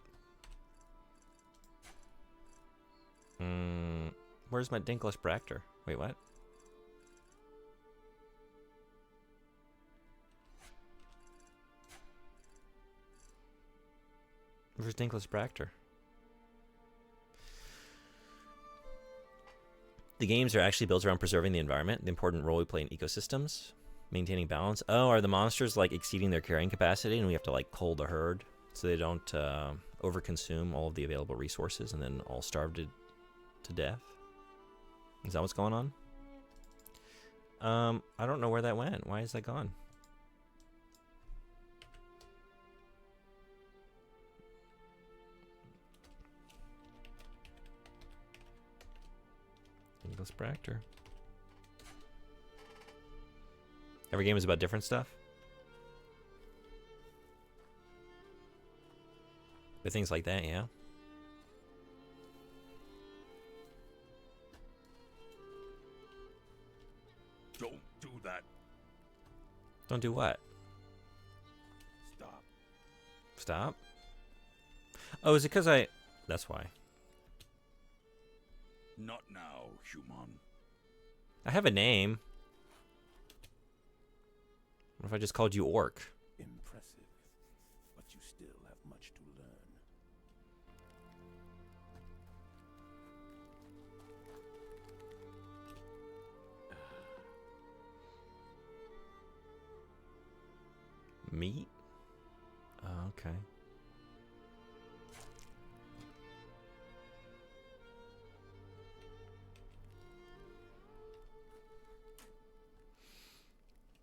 Where's my Dinkless Bractor? Wait, what? Where's Dinkless Bractor? The games are actually built around preserving the environment, the important role we play in ecosystems, maintaining balance. Oh, are the monsters like exceeding their carrying capacity and we have to like cull the herd so they don't overconsume all of the available resources and then all starve to death? Is that what's going on? I don't know where that went. Why is that gone? Dinkless Bractor. Every game is about different stuff. But things like that, yeah. Don't do that. Don't do what? Stop. Stop? Oh, is it because I... That's why. Not now, human. I have a name. What if I just called you Orc? Impressive. But you still have much to learn. Meat? Okay.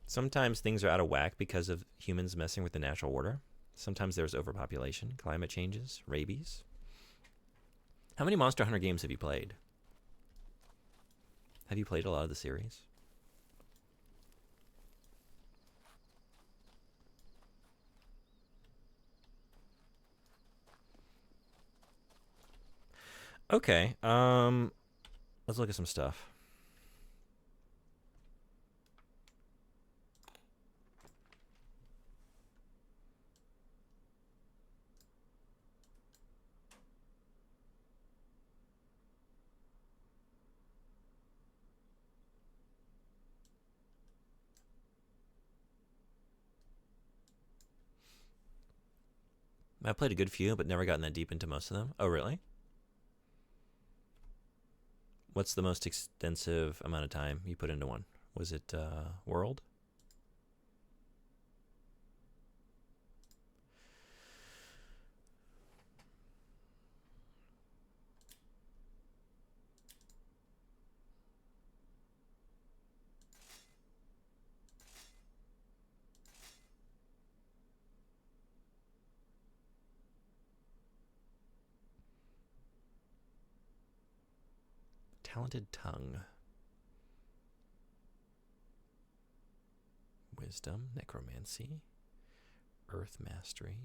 Sometimes things are out of whack because of humans messing with the natural order. Sometimes there's overpopulation, climate changes, rabies. How many Monster Hunter games have you played? Have you played a lot of the series? Okay, let's look at some stuff. I played a good few, but never gotten that deep into most of them. Oh, really? What's the most extensive amount of time you put into one? Was it World? Talented Tongue. Wisdom, Necromancy, Earth Mastery,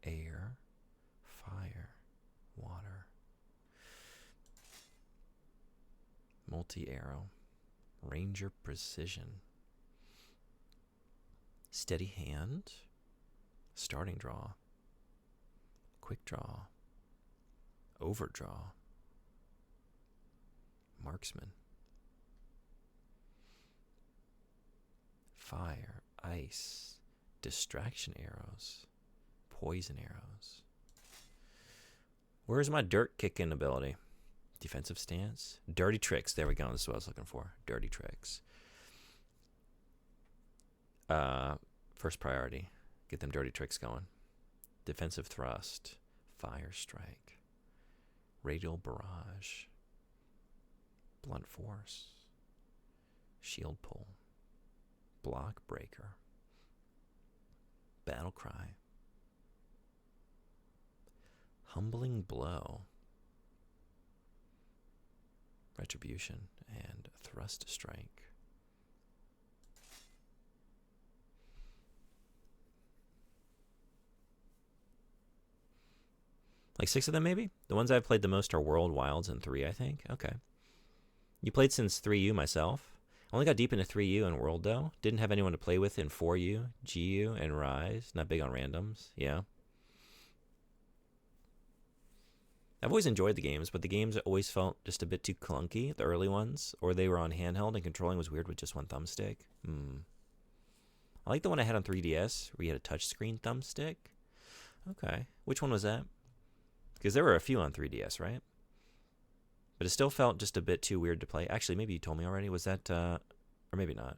Air, Fire, Water, Multi-Arrow, Ranger Precision, Steady Hand, Starting Draw, Quick Draw, Overdraw, Marksman, Fire, Ice, Distraction Arrows, Poison Arrows. Where's my dirt kicking ability? Defensive Stance, Dirty Tricks. There we go. This is what I was looking for. Dirty Tricks. First priority. Get them dirty tricks going. Defensive Thrust, Fire Strike, Radial Barrage, Blunt Force, Shield Pull, Block Breaker, Battle Cry, Humbling Blow, Retribution, and Thrust Strike. Like 6 of them, maybe? The ones I've played the most are World, Wilds, and 3, I think. Okay. You played since 3U myself. Only got deep into 3U and World, though. Didn't have anyone to play with in 4U, GU, and Rise. Not big on randoms. Yeah. I've always enjoyed the games, but the games always felt just a bit too clunky, the early ones, or they were on handheld and controlling was weird with just one thumbstick. I like the one I had on 3DS, where you had a touchscreen thumbstick. Okay. Which one was that? Because there were a few on 3DS, right? But it still felt just a bit too weird to play. Actually, maybe you told me already. Was that, or maybe not.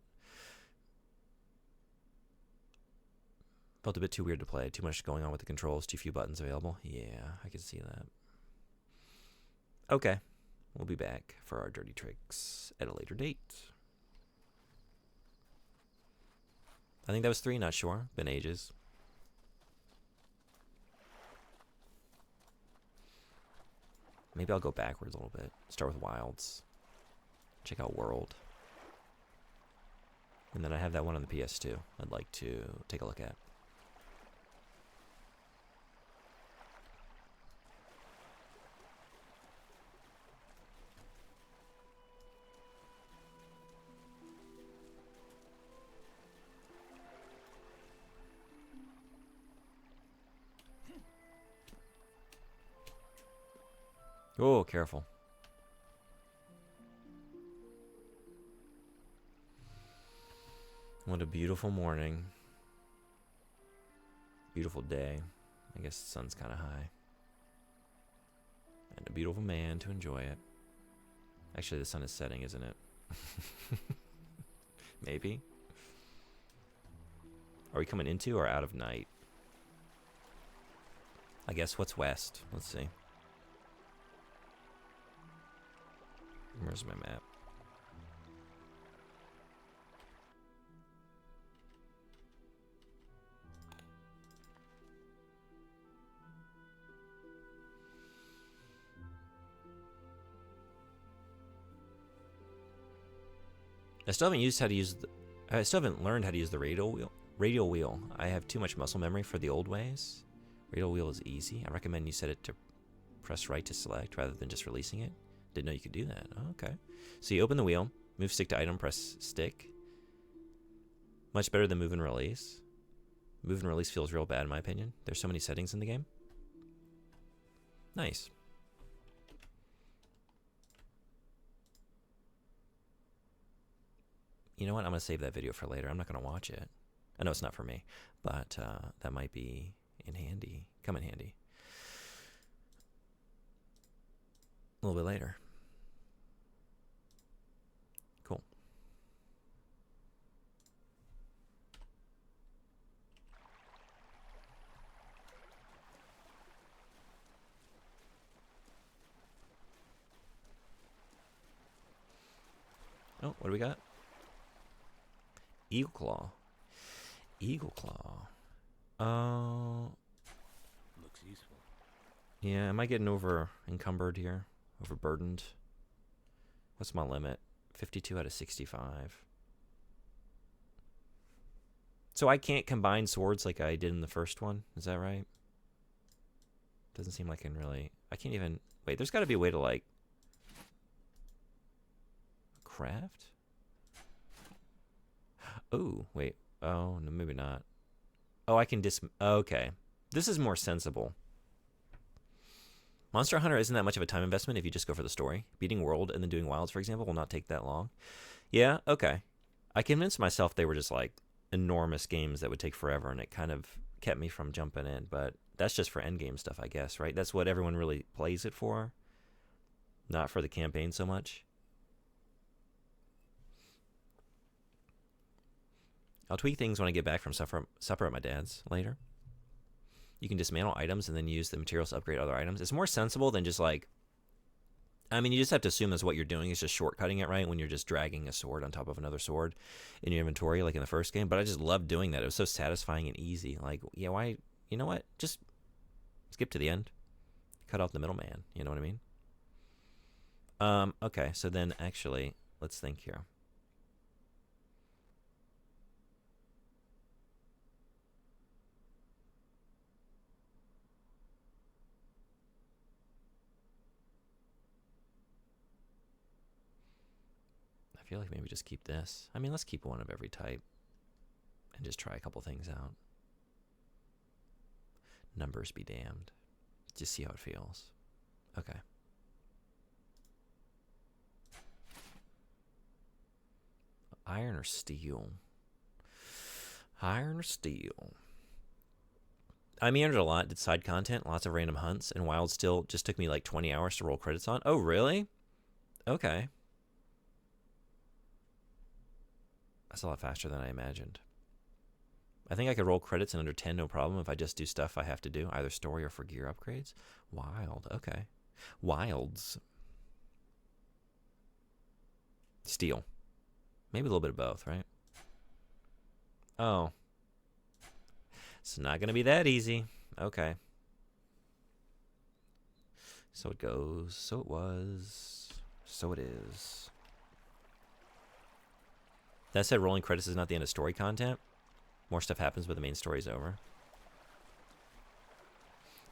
Felt a bit too weird to play. Too much going on with the controls. Too few buttons available. Yeah, I can see that. Okay. We'll be back for our dirty tricks at a later date. I think that was 3, not sure. Been ages. Maybe I'll go backwards a little bit. Start with Wilds. Check out World. And then I have that one on the PS2 I'd like to take a look at. Oh, careful. What a beautiful morning. Beautiful day. I guess the sun's kind of high. And a beautiful man to enjoy it. Actually, the sun is setting, isn't it? Maybe. Are we coming into or out of night? I guess what's west? Let's see. Where's my map? I still haven't used how to use the, I still haven't learned how to use the radial wheel. Radial wheel. I have too much muscle memory for the old ways. Radial wheel is easy. I recommend you set it to press right to select rather than just releasing it. Didn't know you could do that. Oh, okay. So you open the wheel, move stick to item, press stick. Much better than move and release. Move and release feels real bad in my opinion. There's so many settings in the game. Nice. You know what? I'm going to save that video for later. I'm not going to watch it. I know it's not for me, but that might be come in handy. A little bit later. Cool. Oh, what do we got? Eagle Claw. Eagle Claw. Looks useful. Yeah, am I getting over encumbered here? Overburdened? What's my limit? 52 out of 65. So I can't combine swords like I did in the first one? Is that right? Doesn't seem like I can really... I can't even... Wait, there's got to be a way to, like... Craft? Oh, wait. Oh, no, maybe not. Oh, I can okay. This is more sensible. Monster Hunter isn't that much of a time investment if you just go for the story. Beating World and then doing Wilds, for example, will not take that long. Yeah, okay. I convinced myself they were just, like, enormous games that would take forever, and it kind of kept me from jumping in. But that's just for endgame stuff, I guess, right? That's what everyone really plays it for. Not for the campaign so much. I'll tweak things when I get back from supper at my dad's later. You can dismantle items and then use the materials to upgrade other items. It's more sensible than just like... I mean, you just have to assume that's what you're doing. It's just shortcutting it, right? When you're just dragging a sword on top of another sword in your inventory, like in the first game. But I just loved doing that. It was so satisfying and easy. Like, yeah, why... You know what? Just skip to the end. Cut off the middleman. You know what I mean? Okay, so then actually, let's think here. I feel like maybe just keep this. I mean, let's keep one of every type and just try a couple things out. Numbers be damned. Just see how it feels. Okay. Iron or steel? Iron or steel? I meandered a lot, did side content, lots of random hunts, and Wild still just took me like 20 hours to roll credits on. Oh, really? Okay. That's a lot faster than I imagined. I think I could roll credits in under 10, no problem, if I just do stuff I have to do, either story or for gear upgrades. Wild, okay. Wilds. Steel. Maybe a little bit of both, right? Oh. It's not going to be that easy. Okay. So it goes. So it was. So it is. That said, rolling credits is not the end of story content. More stuff happens, but the main story's over.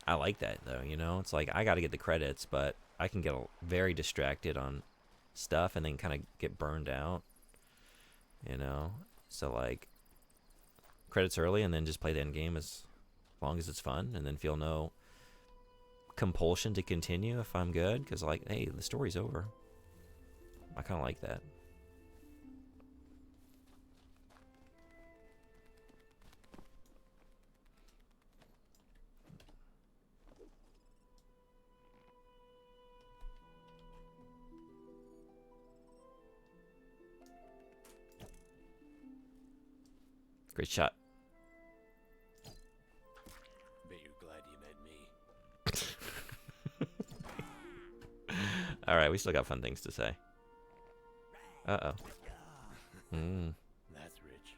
I like that, though, you know? It's like, I got to get the credits, but I can get very distracted on stuff and then kind of get burned out, you know? So, like, credits early and then just play the end game as long as it's fun and then feel no compulsion to continue if I'm good, because, like, hey, the story's over. I kind of like that. Great shot. All right, we still got fun things to say. Uh-oh. That's rich.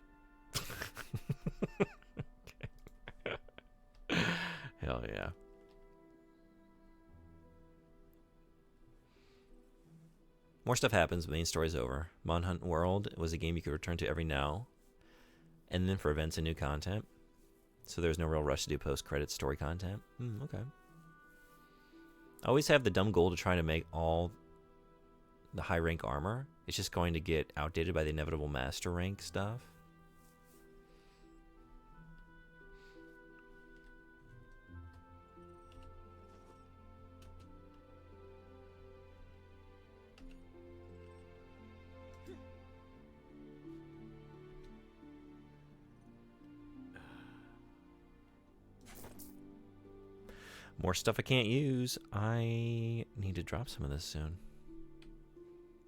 Hell yeah. More stuff happens, the main story's over. Manhunt World was a game you could return to every now and then for events and new content. So there's no real rush to do post-credit story content. Okay. I always have the dumb goal to try to make all the high rank armor. It's just going to get outdated by the inevitable master rank stuff. More stuff I can't use. I need to drop some of this soon.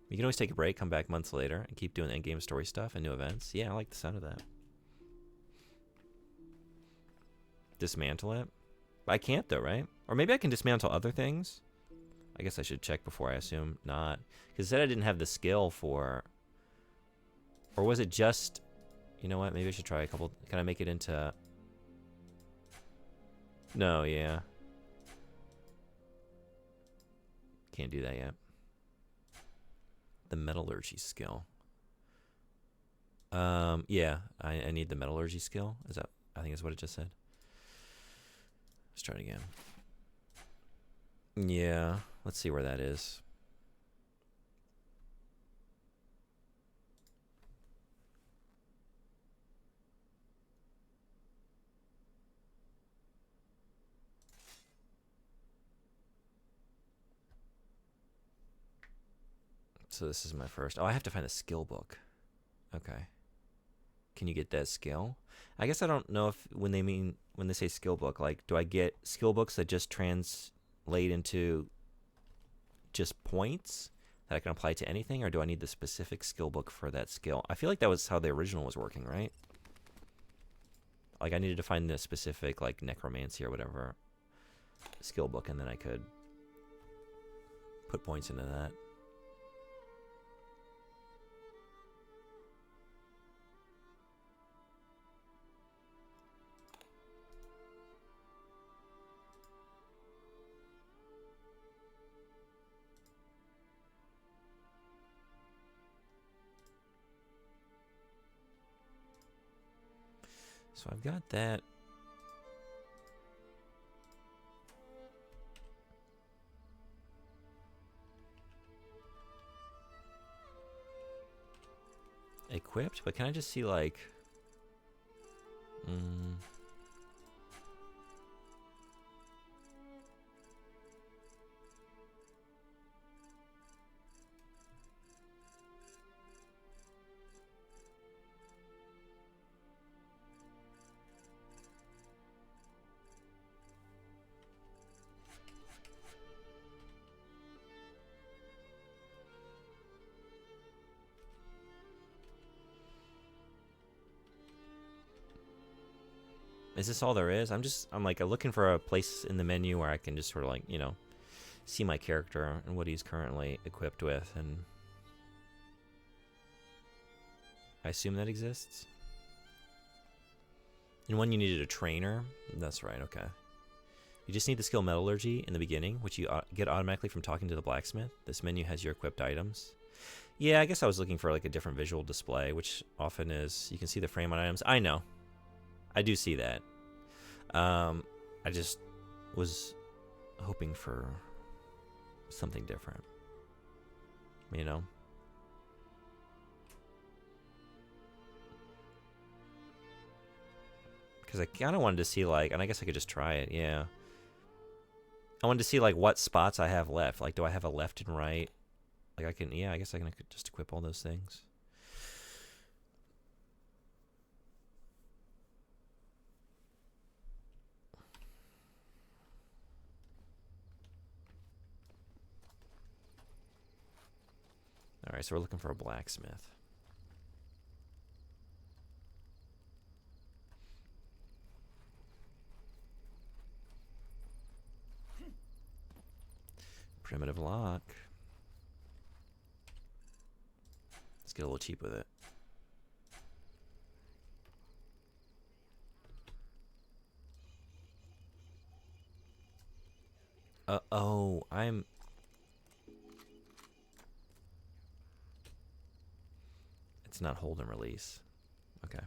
You can always take a break, come back months later, and keep doing the endgame story stuff and new events. Yeah, I like the sound of that. Dismantle it? I can't though, right? Or maybe I can dismantle other things? I guess I should check before I assume not. Because it said I didn't have the skill for... Or was it just... You know what? Maybe I should try a couple... Can I make it into... No, yeah. Can't do that yet. The metallurgy skill. Yeah, I need the metallurgy skill. Is that? I think that's what it just said. Let's try it again. Yeah, let's see where that is. So this is my first. Oh, I have to find the skill book. Okay. Can you get that skill? I guess I don't know if when they say skill book, like, do I get skill books that just translate into just points that I can apply to anything, or do I need the specific skill book for that skill? I feel like that was how the original was working, right? Like I needed to find the specific, like, necromancy or whatever skill book, and then I could put points into that. So I've got that. Equipped, but can I just see like is this all there is? I'm like looking for a place in the menu where I can just sort of like, you know, see my character and what he's currently equipped with, and I assume that exists. And one you needed a trainer. That's right, okay. You just need the skill metallurgy in the beginning, which you get automatically from talking to the blacksmith. This menu has your equipped items. Yeah, I guess I was looking for like a different visual display, which often is, you can see the frame on items. I know. I do see that. I just was hoping for something different, you know? Because I kind of wanted to see, like, and I guess I could just try it, yeah. I wanted to see, like, what spots I have left. Like, do I have a left and right? Like, I can, yeah, I guess I can just equip all those things. All right, so we're looking for a blacksmith. Primitive lock. get a little cheap with it. Oh, it's not hold and release. Okay.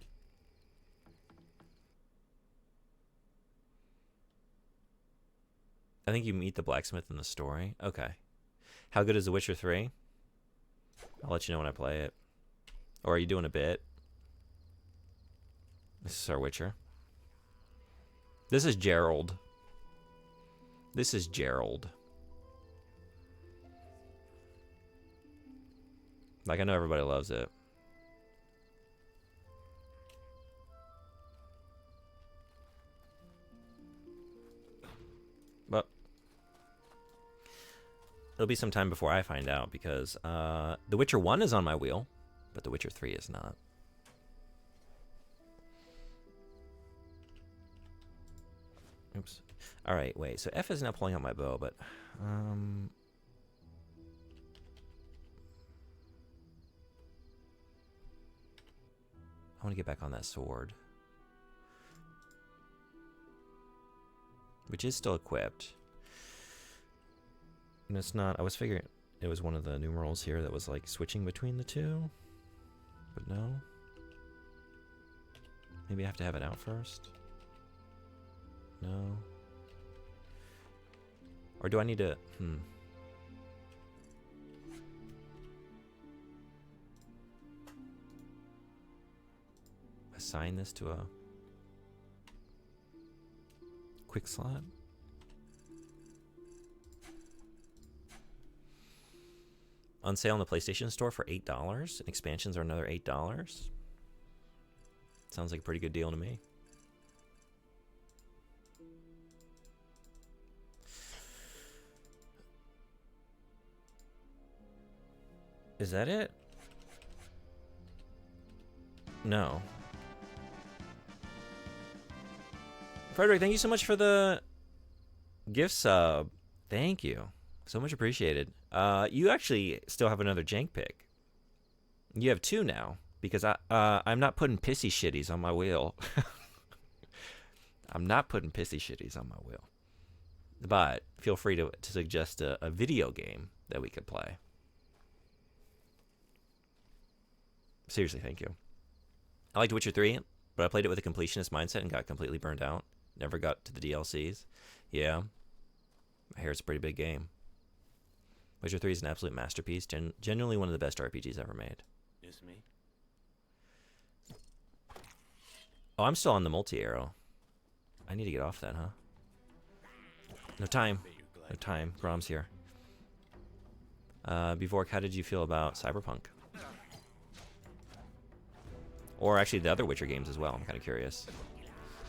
I think you meet the blacksmith in the story. Okay. How good is The Witcher 3? I'll let you know when I play it. Or are you doing a bit? This is our Witcher. This is Gerald. This is Gerald. Like, I know everybody loves it. But it'll be some time before I find out, because The Witcher 1 is on my wheel, but The Witcher 3 is not. Oops. All right, wait. So F is now pulling out my bow, but I want to get back on that sword, which is still equipped. And it's not. I was figuring it was one of the numerals here that was like switching between the two, but no. Maybe I have to have it out first. No. Or do I need to... assign this to a quick slot? On sale in the PlayStation Store for $8, and expansions are another $8. Sounds like a pretty good deal to me. Is that it? No. Frederick, thank you so much for the gift sub. Thank you. So much appreciated. You actually still have another jank pick. You have two now, because I'm not putting pissy shitties on my wheel. I'm not putting pissy shitties on my wheel. But feel free to suggest a video game that we could play. Seriously, thank you. I liked Witcher 3, but I played it with a completionist mindset and got completely burned out. Never got to the DLCs. Yeah. I hear it's a pretty big game. Witcher 3 is an absolute masterpiece. Genuinely one of the best RPGs ever made. It's me. Oh, I'm still on the multi-arrow. I need to get off that, huh? No time. No time. Grom's here. Bevork, how did you feel about Cyberpunk? Or actually the other Witcher games as well. I'm kind of curious.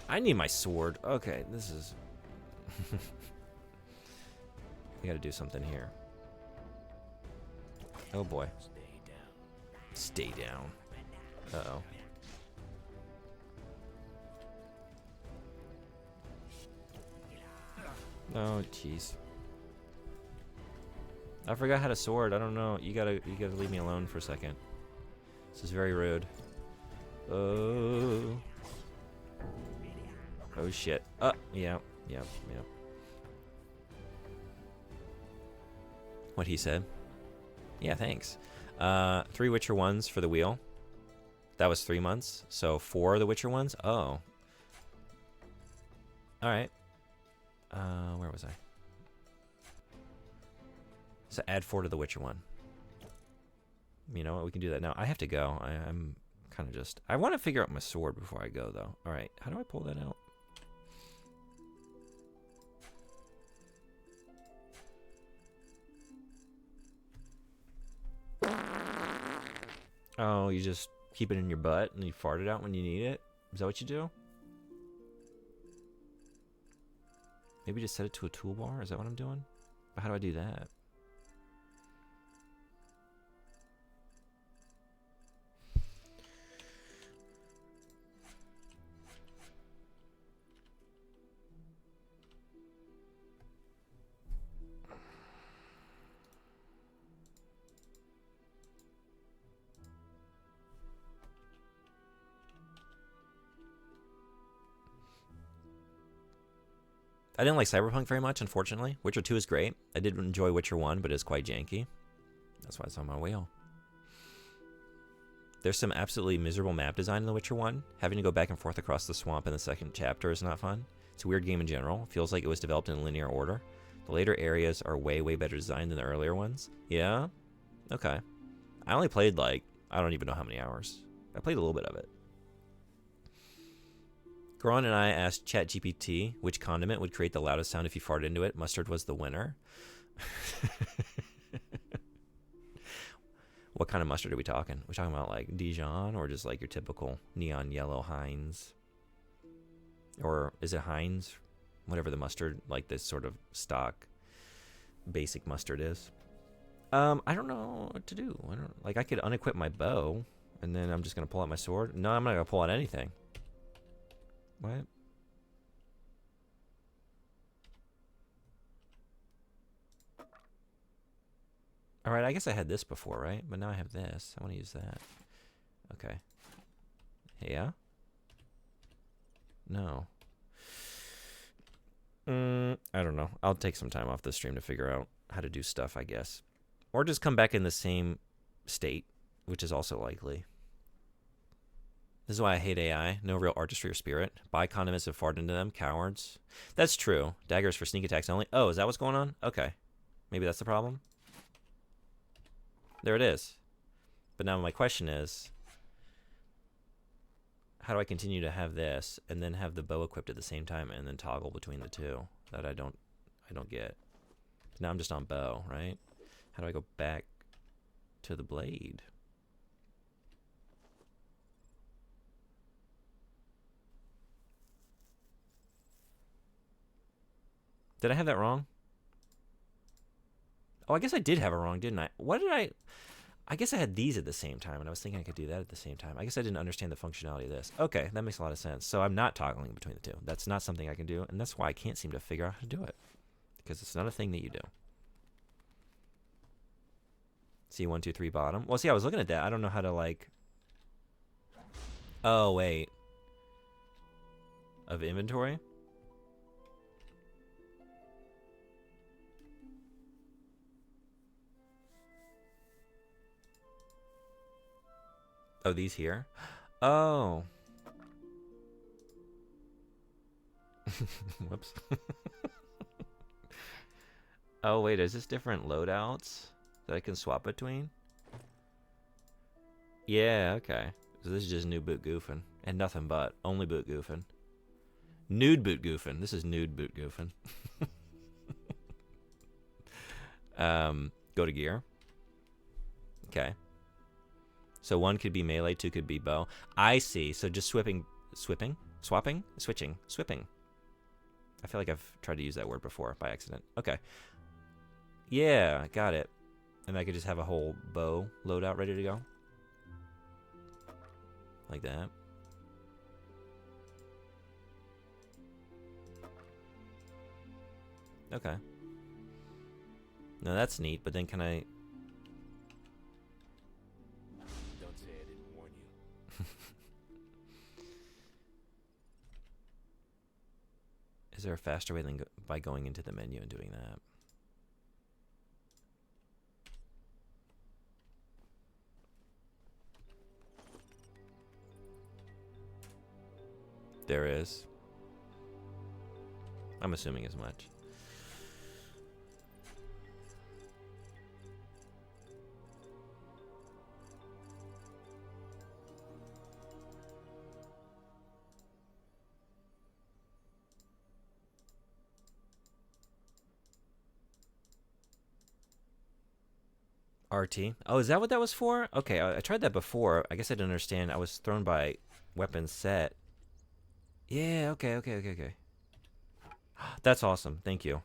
I need my sword. Okay, this is... we gotta do something here. Oh boy. Stay down. Uh-oh. Oh, jeez. I forgot how to sword. I don't know. You gotta leave me alone for a second. This is very rude. Oh. Oh shit. Yeah. What he said. Yeah, thanks. 3 Witcher 1s for the wheel. That was 3 months. So 4 of the Witcher 1s? Oh. Alright. Where was I? So add 4 to the Witcher 1. You know what? We can do that now. I have to go. I'm kind of just... I want to figure out my sword before I go, though. Alright. How do I pull that out? Oh, you just keep it in your butt and you fart it out when you need it? Is that what you do? Maybe just set it to a toolbar? Is that what I'm doing? But how do I do that? I didn't like Cyberpunk very much, unfortunately. Witcher 2 is great. I did enjoy Witcher 1, but it's quite janky. That's why it's on my wheel. There's some absolutely miserable map design in The Witcher 1. Having to go back and forth across the swamp in the second chapter is not fun. It's a weird game in general. It feels like it was developed in linear order. The later areas are way, way better designed than the earlier ones. Yeah? Okay. I only played I don't even know how many hours. I played a little bit of it. Goran and I asked ChatGPT which condiment would create the loudest sound if you farted into it. Mustard was the winner. What kind of mustard are we talking? We're talking about Dijon or just your typical neon yellow Heinz? Or is it Heinz? Whatever the mustard, this sort of stock basic mustard is. I don't know what to do. I could unequip my bow and then I'm just going to pull out my sword. No, I'm not going to pull out anything. What? Alright, I guess I had this before, right? But now I have this. I want to use that. Okay. Yeah? No. I don't know. I'll take some time off the stream to figure out how to do stuff, I guess. Or just come back in the same state, which is also likely. This is why I hate AI. No real artistry or spirit. Buy condiments and fart into them. Cowards. That's true. Daggers for sneak attacks only. Oh, is that what's going on? Okay. Maybe that's the problem. There it is. But now my question is, how do I continue to have this and then have the bow equipped at the same time and then toggle between the two? That I don't get. Now I'm just on bow, right? How do I go back to the blade? Did I have that wrong? Oh, I guess I did have it wrong, didn't I? What did I guess I had these at the same time, and I was thinking I could do that at the same time. I guess I didn't understand the functionality of this. Okay, that makes a lot of sense. So I'm not toggling between the two. That's not something I can do, and that's why I can't seem to figure out how to do it. Because it's not a thing that you do. See, 1, 2, 3 bottom. Well, see, I was looking at that. I don't know how to, Oh, wait. Of inventory? Oh, these here? Oh. Whoops. Oh, wait, is this different loadouts that I can swap between? Yeah, okay. So this is just new boot goofing. And nothing but. Only boot goofing. Nude boot goofing. This is nude boot goofing. Go to gear. Okay. So 1 could be melee, 2 could be bow. I see. So just swapping. I feel like I've tried to use that word before by accident. Okay. Yeah, got it. And I could just have a whole bow loadout ready to go. Like that. Okay. Now that's neat, but then can I... Don't say I didn't warn you. Is there a faster way than by going into the menu and doing that? There is. I'm assuming as much. RT. Oh, is that what that was for? Okay, I tried that before. I guess I didn't understand. I was thrown by weapon set. Yeah, okay. That's awesome. Thank you.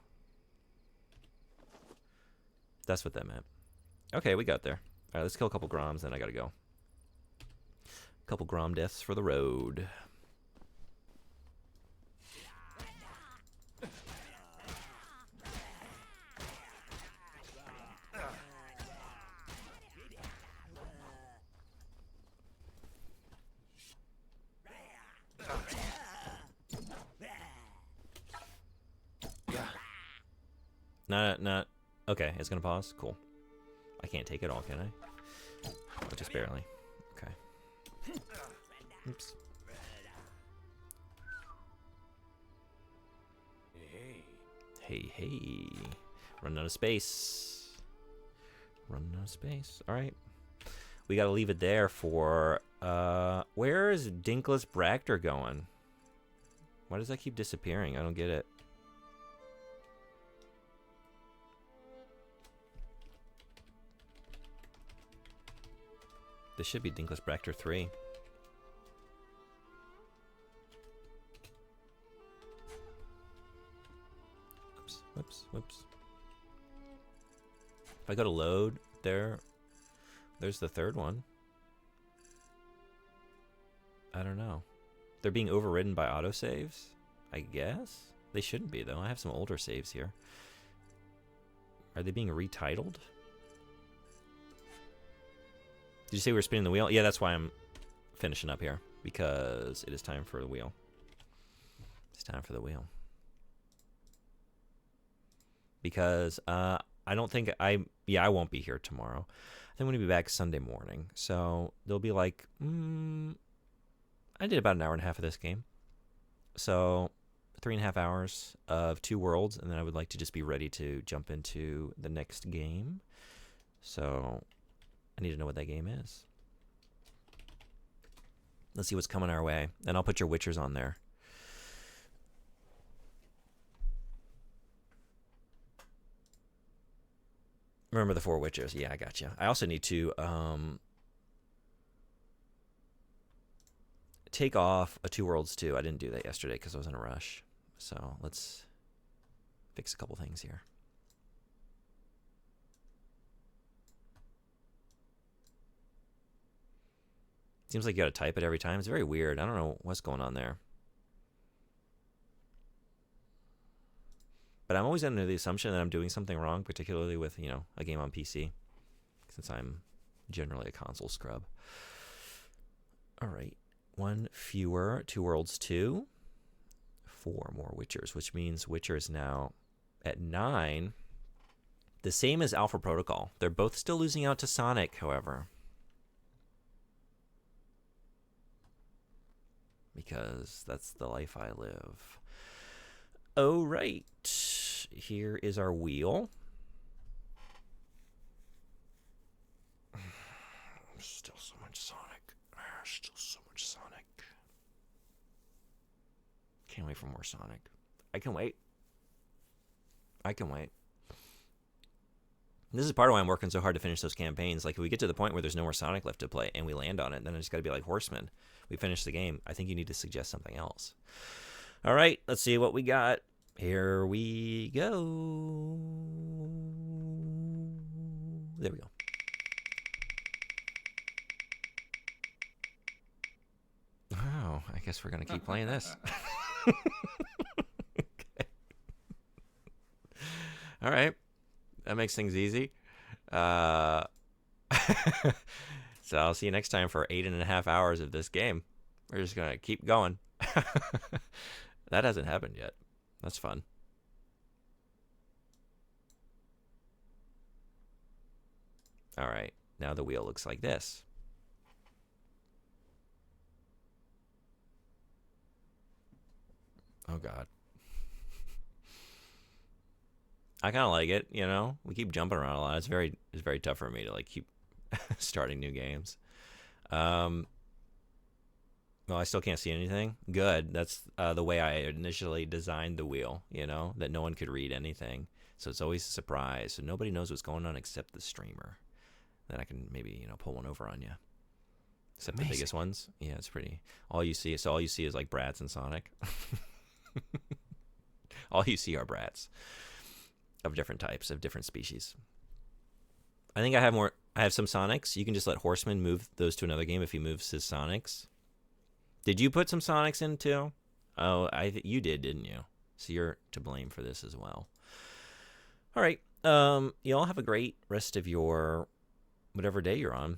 That's what that meant. Okay, we got there. All right, let's kill a couple Groms, then I gotta go. A couple Grom deaths for the road. Not. Okay, it's gonna pause. Cool. I can't take it all, can I? Oh, just barely. Okay. Oops. Hey. Running out of space. All right. We gotta leave it there for. Where is Dinkless Bractor going? Why does that keep disappearing? I don't get it. This should be Dinkless Bractor 3. Whoops. If I go to load, there's the third one. I don't know. They're being overridden by autosaves? I guess? They shouldn't be, though. I have some older saves here. Are they being retitled? Did you say we were spinning the wheel? Yeah, that's why I'm finishing up here. Because it is time for the wheel. It's time for the wheel. Because I don't think I won't be here tomorrow. I think I'm going to be back Sunday morning. So there'll be like, I did about an hour and a half of this game. So 3.5 hours of 2 worlds. And then I would like to just be ready to jump into the next game. So I need to know what that game is. Let's see what's coming our way. And I'll put your Witchers on there. Remember the 4 Witchers. Yeah, I got you. I also need to take off a 2 Worlds too. I didn't do that yesterday because I was in a rush. So let's fix a couple things here. Seems like you gotta type it every time. It's very weird. I don't know what's going on there. But I'm always under the assumption that I'm doing something wrong, particularly with, a game on PC, since I'm generally a console scrub. All right. 1 fewer, 2 Worlds 2. 4 more Witchers, which means Witcher is now at 9. The same as Alpha Protocol. They're both still losing out to Sonic, however. Because that's the life I live. Oh, right. Here is our wheel. Still so much Sonic. Can't wait for more Sonic. I can wait. This is part of why I'm working so hard to finish those campaigns. Like, if we get to the point where there's no more Sonic left to play and we land on it, then I just got to be like Horseman. We finished the game. I think you need to suggest something else. All right, let's see what we got. Here we go. There we go. Oh, I guess we're going to keep playing this. Okay. All right. That makes things easy. So I'll see you next time for 8.5 hours of this game. We're just going to keep going. That hasn't happened yet. That's fun. All right. Now the wheel looks like this. Oh, God. I kind of like it, We keep jumping around a lot. It's very tough for me to keep starting new games. Well, I still can't see anything. Good. That's the way I initially designed the wheel, that no one could read anything. So it's always a surprise. So nobody knows what's going on except the streamer. Then I can maybe, pull one over on you. Except Amazing. The biggest ones. Yeah, it's pretty. All you see is like Bratz and Sonic. All you see are Bratz. Of different types, of different species. I think I have some Sonics. You can just let Horseman move those to another game if he moves his Sonics. Did you put some Sonics in too? Oh, you did, didn't you? So you're to blame for this as well. All right. You all have a great rest of your whatever day you're on.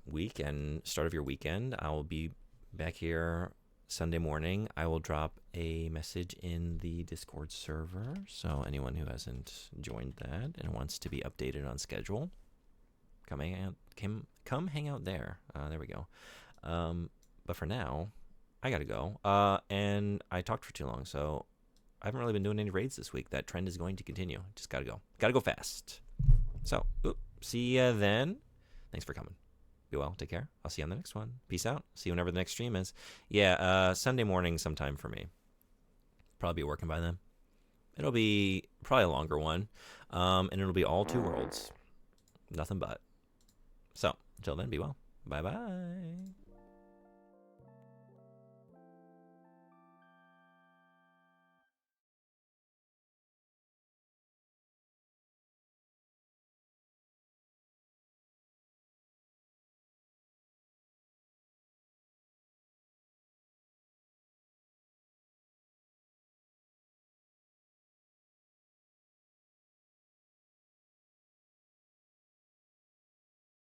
Week and start of your weekend. I will be back here Sunday morning, I will drop a message in the Discord server. So anyone who hasn't joined that and wants to be updated on schedule, come hang out there. There we go. But for now, I gotta go. And I talked for too long, so I haven't really been doing any raids this week. That trend is going to continue. Just gotta go. Gotta go fast. So, see ya then. Thanks for coming. Be well. Take care. I'll see you on the next one. Peace out. See you whenever the next stream is. Yeah, Sunday morning sometime for me. Probably be working by then. It'll be probably a longer one. And it'll be all 2 worlds. Nothing but. So, until then, be well. Bye-bye.